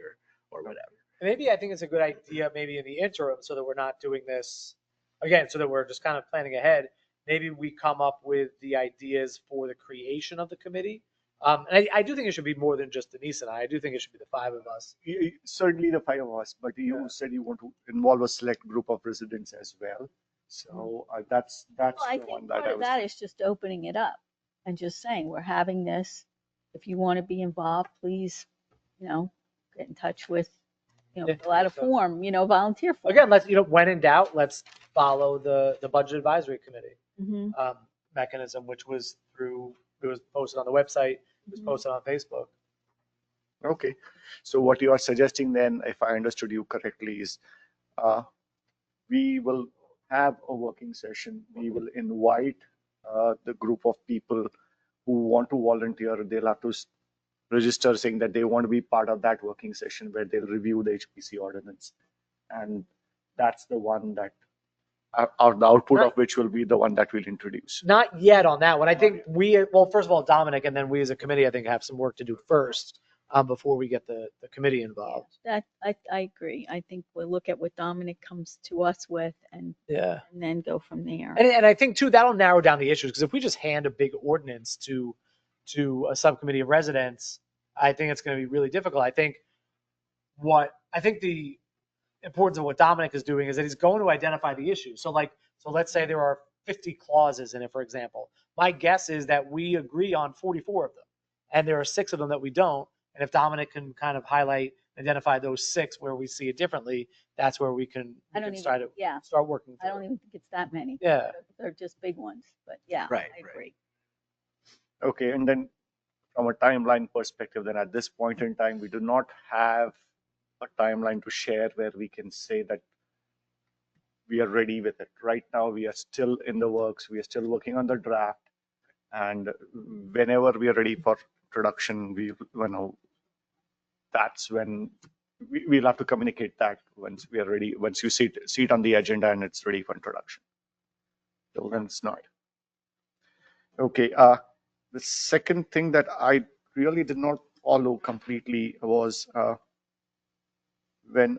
Speaker 7: or whatever.
Speaker 5: Maybe I think it's a good idea, maybe in the interim, so that we're not doing this again, so that we're just kind of planning ahead. Maybe we come up with the ideas for the creation of the committee. And I do think it should be more than just Denise and I. I do think it should be the five of us.
Speaker 3: Certainly the five of us, but you said you want to involve a select group of residents as well. So that's
Speaker 6: Well, I
Speaker 3: the one
Speaker 6: think
Speaker 3: that
Speaker 6: part
Speaker 3: I
Speaker 6: of
Speaker 3: was.
Speaker 6: that is just opening it up and just saying, we're having this. If you want to be involved, please, you know, get in touch with,
Speaker 5: Yeah.
Speaker 6: fill out a form, volunteer form.
Speaker 5: Again, let's, when in doubt, let's follow the budget advisory committee
Speaker 6: Mhm.
Speaker 5: mechanism, which was it was posted on the website. Just post it on Facebook.
Speaker 3: Okay. So what you are suggesting then, if I understood you correctly, is we will have a working session. We will invite the group of people who want to volunteer. They'll have to register saying that they want to be part of that working session where they'll review the HPC ordinance. And that's the one that, or the output of which will be the one that we'll introduce.
Speaker 5: Not yet on that one. I think well, first of all, Dominic, and then we as a committee, I think have some work to do first before we get the committee involved.
Speaker 6: That, I agree. I think we'll look at what Dominic comes to us with and then go from there.
Speaker 5: And I think too, that'll narrow down the issues, because if we just hand a big ordinance to a subcommittee of residents, I think it's going to be really difficult. I think the importance of what Dominic is doing is that he's going to identify the issues. So let's say there are 50 clauses in it, for example. My guess is that we agree on 44 of them, and there are 6 of them that we don't. And if Dominic can kind of highlight, identify those 6 where we see it differently, that's where we can start working through.
Speaker 6: I don't even think it's that many.
Speaker 5: Yeah.
Speaker 6: They're just big ones, but yeah,
Speaker 7: Right,
Speaker 6: I agree.
Speaker 3: Okay, and then from a timeline perspective, then at this point in time, we do not have a timeline to share where we can say that we are ready with it. Right now, we are still in the works. We are still working on the draft. And whenever we are ready for production, that's when we'll have to communicate that once we are ready, once you see it on the agenda and it's ready for introduction. So then it's not. Okay, the second thing that I really did not follow completely was when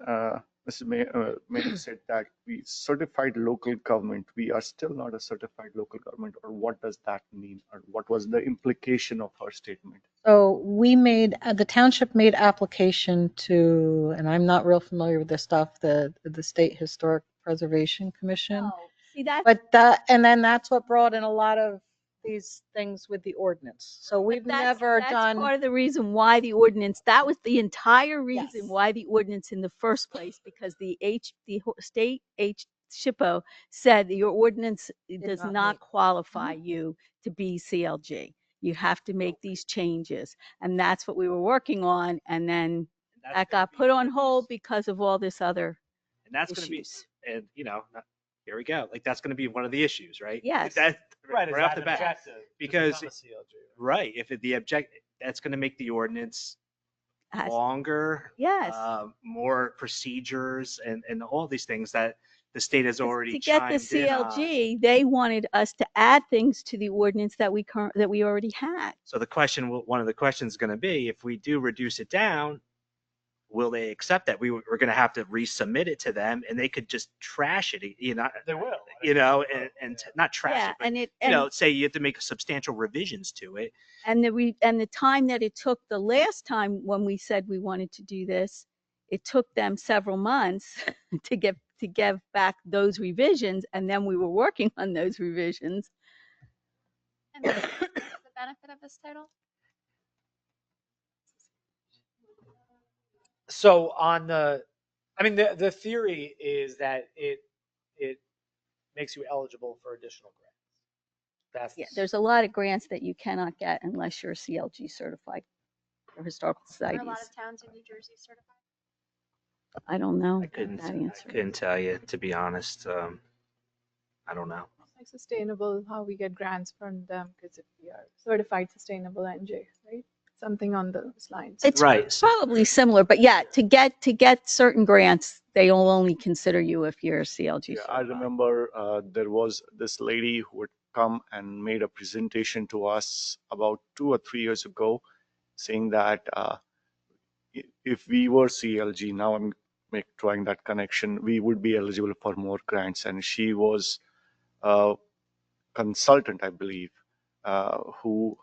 Speaker 3: Mr. Mayor said that we certified local government. We are still not a certified local government, or what does that mean? Or what was the implication of her statement?
Speaker 2: So the township made application to, and I'm not real familiar with this stuff, the State Historic Preservation Commission.
Speaker 6: Oh, see, that's,
Speaker 2: And then that's what brought in a lot of these things with the ordinance. So we've never
Speaker 6: that's
Speaker 2: done.
Speaker 6: part of the reason why the ordinance, that was the entire reason why the ordinance in the first place, because the state SHPO said that your ordinance does not qualify you to be CLG. You have to make these changes. And that's what we were working on. And then that got put on hold because of all this other
Speaker 7: And that's going to be, and here we go. Like, that's going to be one of the issues, right?
Speaker 6: Yes.
Speaker 5: Right
Speaker 7: off the bat.
Speaker 5: objective to
Speaker 7: Because,
Speaker 5: become a CLG.
Speaker 7: right, if the object, that's going to make the ordinance longer, more procedures, and all these things that the state has already
Speaker 6: to get the CLG, they wanted us to add things to the ordinance that we already had.
Speaker 7: So one of the questions is going to be, if we do reduce it down, will they accept that? We're going to have to resubmit it to them, and they could just trash it.
Speaker 5: They will.
Speaker 7: And not trash it, but say you have to make substantial revisions to it.
Speaker 6: And the time that it took the last time when we said we wanted to do this, it took them several months to give back those revisions, and then we were working on those revisions.
Speaker 4: And what's the benefit of this title?
Speaker 5: So the theory is that it makes you eligible for additional grants.
Speaker 6: There's a lot of grants that you cannot get unless you're CLG certified for historical societies.
Speaker 4: Are a lot of towns in New Jersey certified?
Speaker 6: I don't know.
Speaker 7: I couldn't tell you, to be honest. I don't know.
Speaker 10: It's like sustainable, how we get grants from them, because if we are certified sustainable NJ, right? Something on those lines.
Speaker 6: It's probably similar, but to get certain grants, they will only consider you if you're CLG.
Speaker 3: I remember there was this lady who would come and made a presentation to us about 2 or 3 years ago, saying that if we were CLG, now I'm drawing that connection, we would be eligible for more grants. And she was a consultant, I believe, who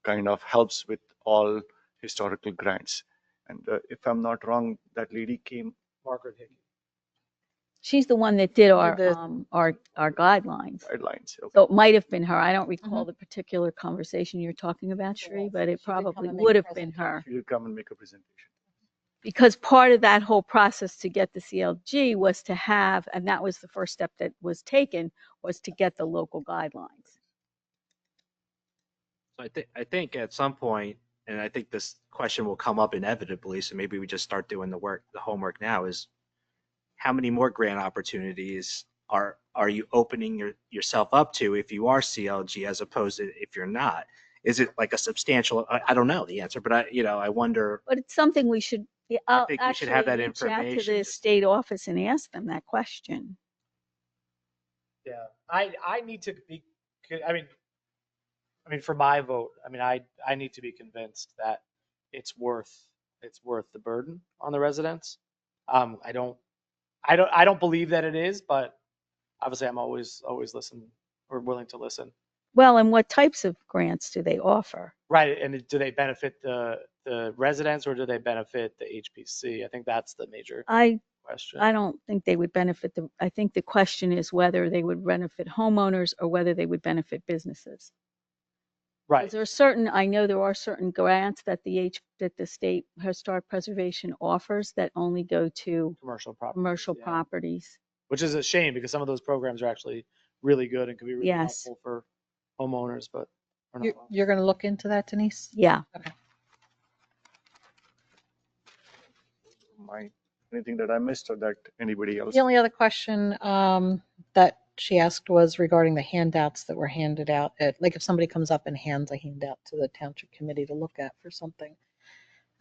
Speaker 3: kind of helps with all historical grants. And if I'm not wrong, that lady came.
Speaker 5: Margaret Hickey.
Speaker 6: She's the one that did our guidelines.
Speaker 3: Guidelines. Okay.
Speaker 6: So it might have been her. I don't recall the particular conversation you're talking about, Shri, but it probably would have been her.
Speaker 3: She did come and make a presentation.
Speaker 6: Because part of that whole process to get the CLG was to have, and that was the first step that was taken, was to get the local guidelines.
Speaker 7: So I think at some point, and I think this question will come up inevitably, so maybe we just start doing the homework now, is how many more grant opportunities are you opening yourself up to if you are CLG as opposed to if you're not? Is it like a substantial, I don't know the answer, but I wonder,
Speaker 6: But it's something we should, I'll
Speaker 7: think we should have
Speaker 6: actually
Speaker 7: that
Speaker 6: reach out to
Speaker 7: information
Speaker 6: the
Speaker 7: just-
Speaker 6: state office and ask them that question.
Speaker 5: Yeah, I need to be. I mean, for my vote, I need to be convinced that it's worth the burden on the residents. I don't believe that it is, but obviously I'm always listen or willing to listen.
Speaker 6: Well, and what types of grants do they offer?
Speaker 5: Right, and do they benefit the residents or do they benefit the HPC? I think that's the major question.
Speaker 6: I don't think they would benefit I think the question is whether they would benefit homeowners or whether they would benefit businesses.
Speaker 5: Right.
Speaker 6: I know there are certain grants that the state historic preservation offers that only go to commercial
Speaker 5: yeah.
Speaker 6: properties.
Speaker 5: Which is a shame because some of those programs are actually really good and can be really
Speaker 6: Yes.
Speaker 5: helpful for homeowners, but we're not.
Speaker 2: You're going to look into that, Denise?
Speaker 6: Yeah.
Speaker 2: Okay.
Speaker 3: Anything that I missed or that anybody else?
Speaker 2: The only other question that she asked was regarding the handouts that were handed out. Like if somebody comes up and hands a handout to the township committee to look at for something.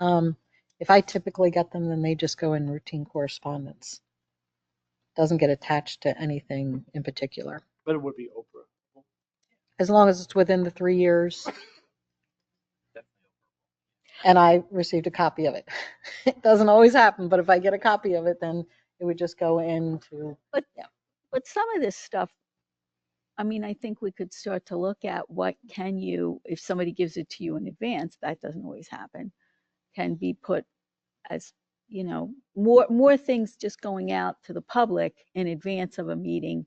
Speaker 2: If I typically get them, then they just go in routine correspondence. Doesn't get attached to anything in particular.
Speaker 5: But it would be Oprah.
Speaker 2: As long as it's within the 3 years. And I received a copy of it. It doesn't always happen, but if I get a copy of it, then it would just go into.
Speaker 6: But some of this stuff, I think we could start to look at if somebody gives it to you in advance, that doesn't always happen, can be put as, more things just going out to the public in advance of a meeting,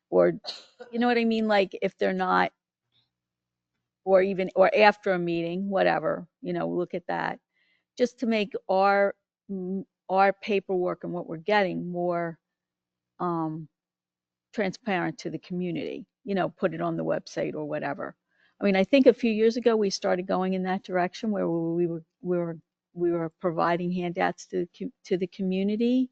Speaker 6: or, you know what I mean? Like if they're not, or after a meeting, whatever, look at that, just to make our paperwork and what we're getting more transparent to the community, put it on the website or whatever. I think a few years ago we started going in that direction where we were providing handouts to the community,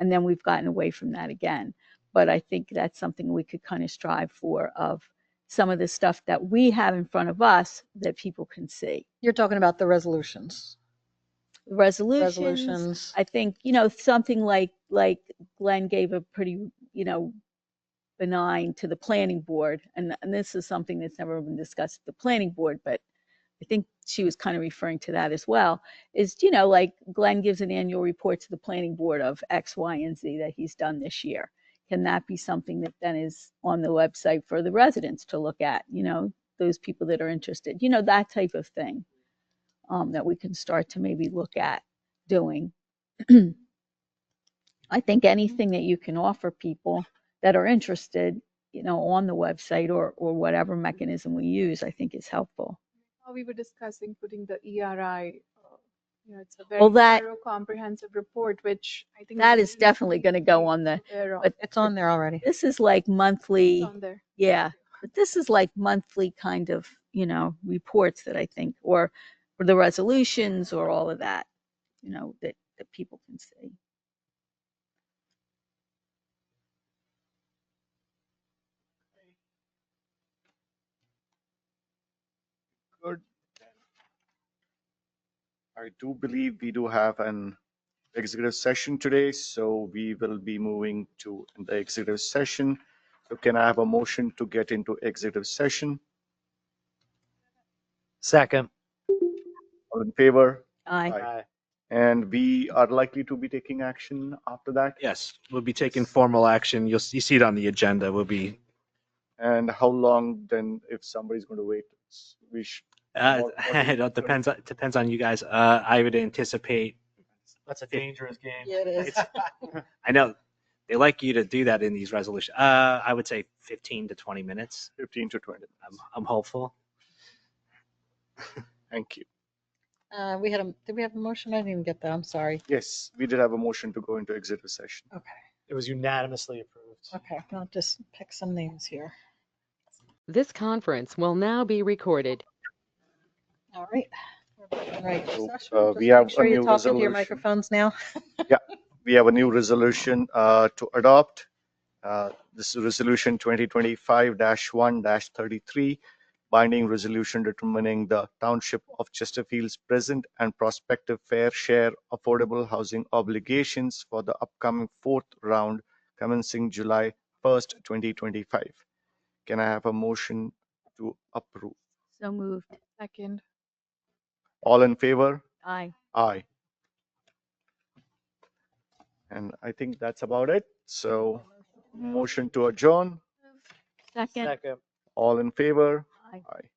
Speaker 6: and then we've gotten away from that again. But I think that's something we could kind of strive for, of some of the stuff that we have in front of us that people can see.
Speaker 2: You're talking about the resolutions.
Speaker 6: Resolutions. I think, something like Glenn gave a pretty, benign to the planning board. And this is something that's never been discussed at the planning board, but I think she was kind of referring to that as well, is, like Glenn gives an annual report to the planning board of X, Y, and Z that he's done this year. Can that be something that then is on the website for the residents to look at, those people that are interested, that type of thing, that we can start to maybe look at doing. I think anything that you can offer people that are interested, on the website or whatever mechanism we use, I think is helpful.
Speaker 10: We were discussing putting the ERI. It's a very thorough, comprehensive report, which I think
Speaker 6: that is definitely going to go on the.
Speaker 2: But it's on there already.
Speaker 6: This is like monthly.
Speaker 10: It's on there.
Speaker 6: Yeah, but this is like monthly kind of, reports that I think, or the resolutions or all of that, that people can see.
Speaker 3: Good. I do believe we do have an executive session today, so we will be moving to the executive session. So can I have a motion to get into executive session?
Speaker 5: Second.
Speaker 3: All in favor?
Speaker 6: Aye.
Speaker 3: And we are likely to be taking action after that?
Speaker 7: yes, we'll be taking formal action. You see it on the agenda. We'll be,
Speaker 3: And how long then, if somebody's going to wait? We should.
Speaker 7: it depends on you guys. I would anticipate,
Speaker 5: That's a dangerous game.
Speaker 2: Yeah, it is.
Speaker 7: I know they like you to do that in these resolutions. I would say 15 to 20 minutes.
Speaker 3: 15 to 20.
Speaker 7: I'm hopeful.
Speaker 3: Thank you.
Speaker 2: Did we have a motion? I didn't even get that. I'm sorry.
Speaker 3: Yes, we did have a motion to go into executive session.
Speaker 2: Okay.
Speaker 5: It was unanimously approved.
Speaker 2: Okay. I'll just pick some names here.
Speaker 1: This conference will now be recorded.
Speaker 2: All right. We're back in regular
Speaker 3: So,
Speaker 2: session.
Speaker 3: we
Speaker 2: Just
Speaker 3: have
Speaker 2: make sure
Speaker 3: a
Speaker 2: you
Speaker 3: new
Speaker 2: talk into your
Speaker 3: resolution.
Speaker 2: microphones now.
Speaker 3: We have a new resolution to adopt. This is resolution 2025-1-33, binding resolution determining the Township of Chesterfield's present and prospective fair share affordable housing obligations for the upcoming fourth round commencing July 1st, 2025. Can I have a motion to approve?
Speaker 6: So moved.
Speaker 10: Second.
Speaker 3: All in favor?
Speaker 6: Aye.
Speaker 3: Aye. And I think that's about it. So motion to adjourn.
Speaker 6: Second.
Speaker 5: Second.
Speaker 3: All in favor?
Speaker 6: Aye.
Speaker 3: Aye.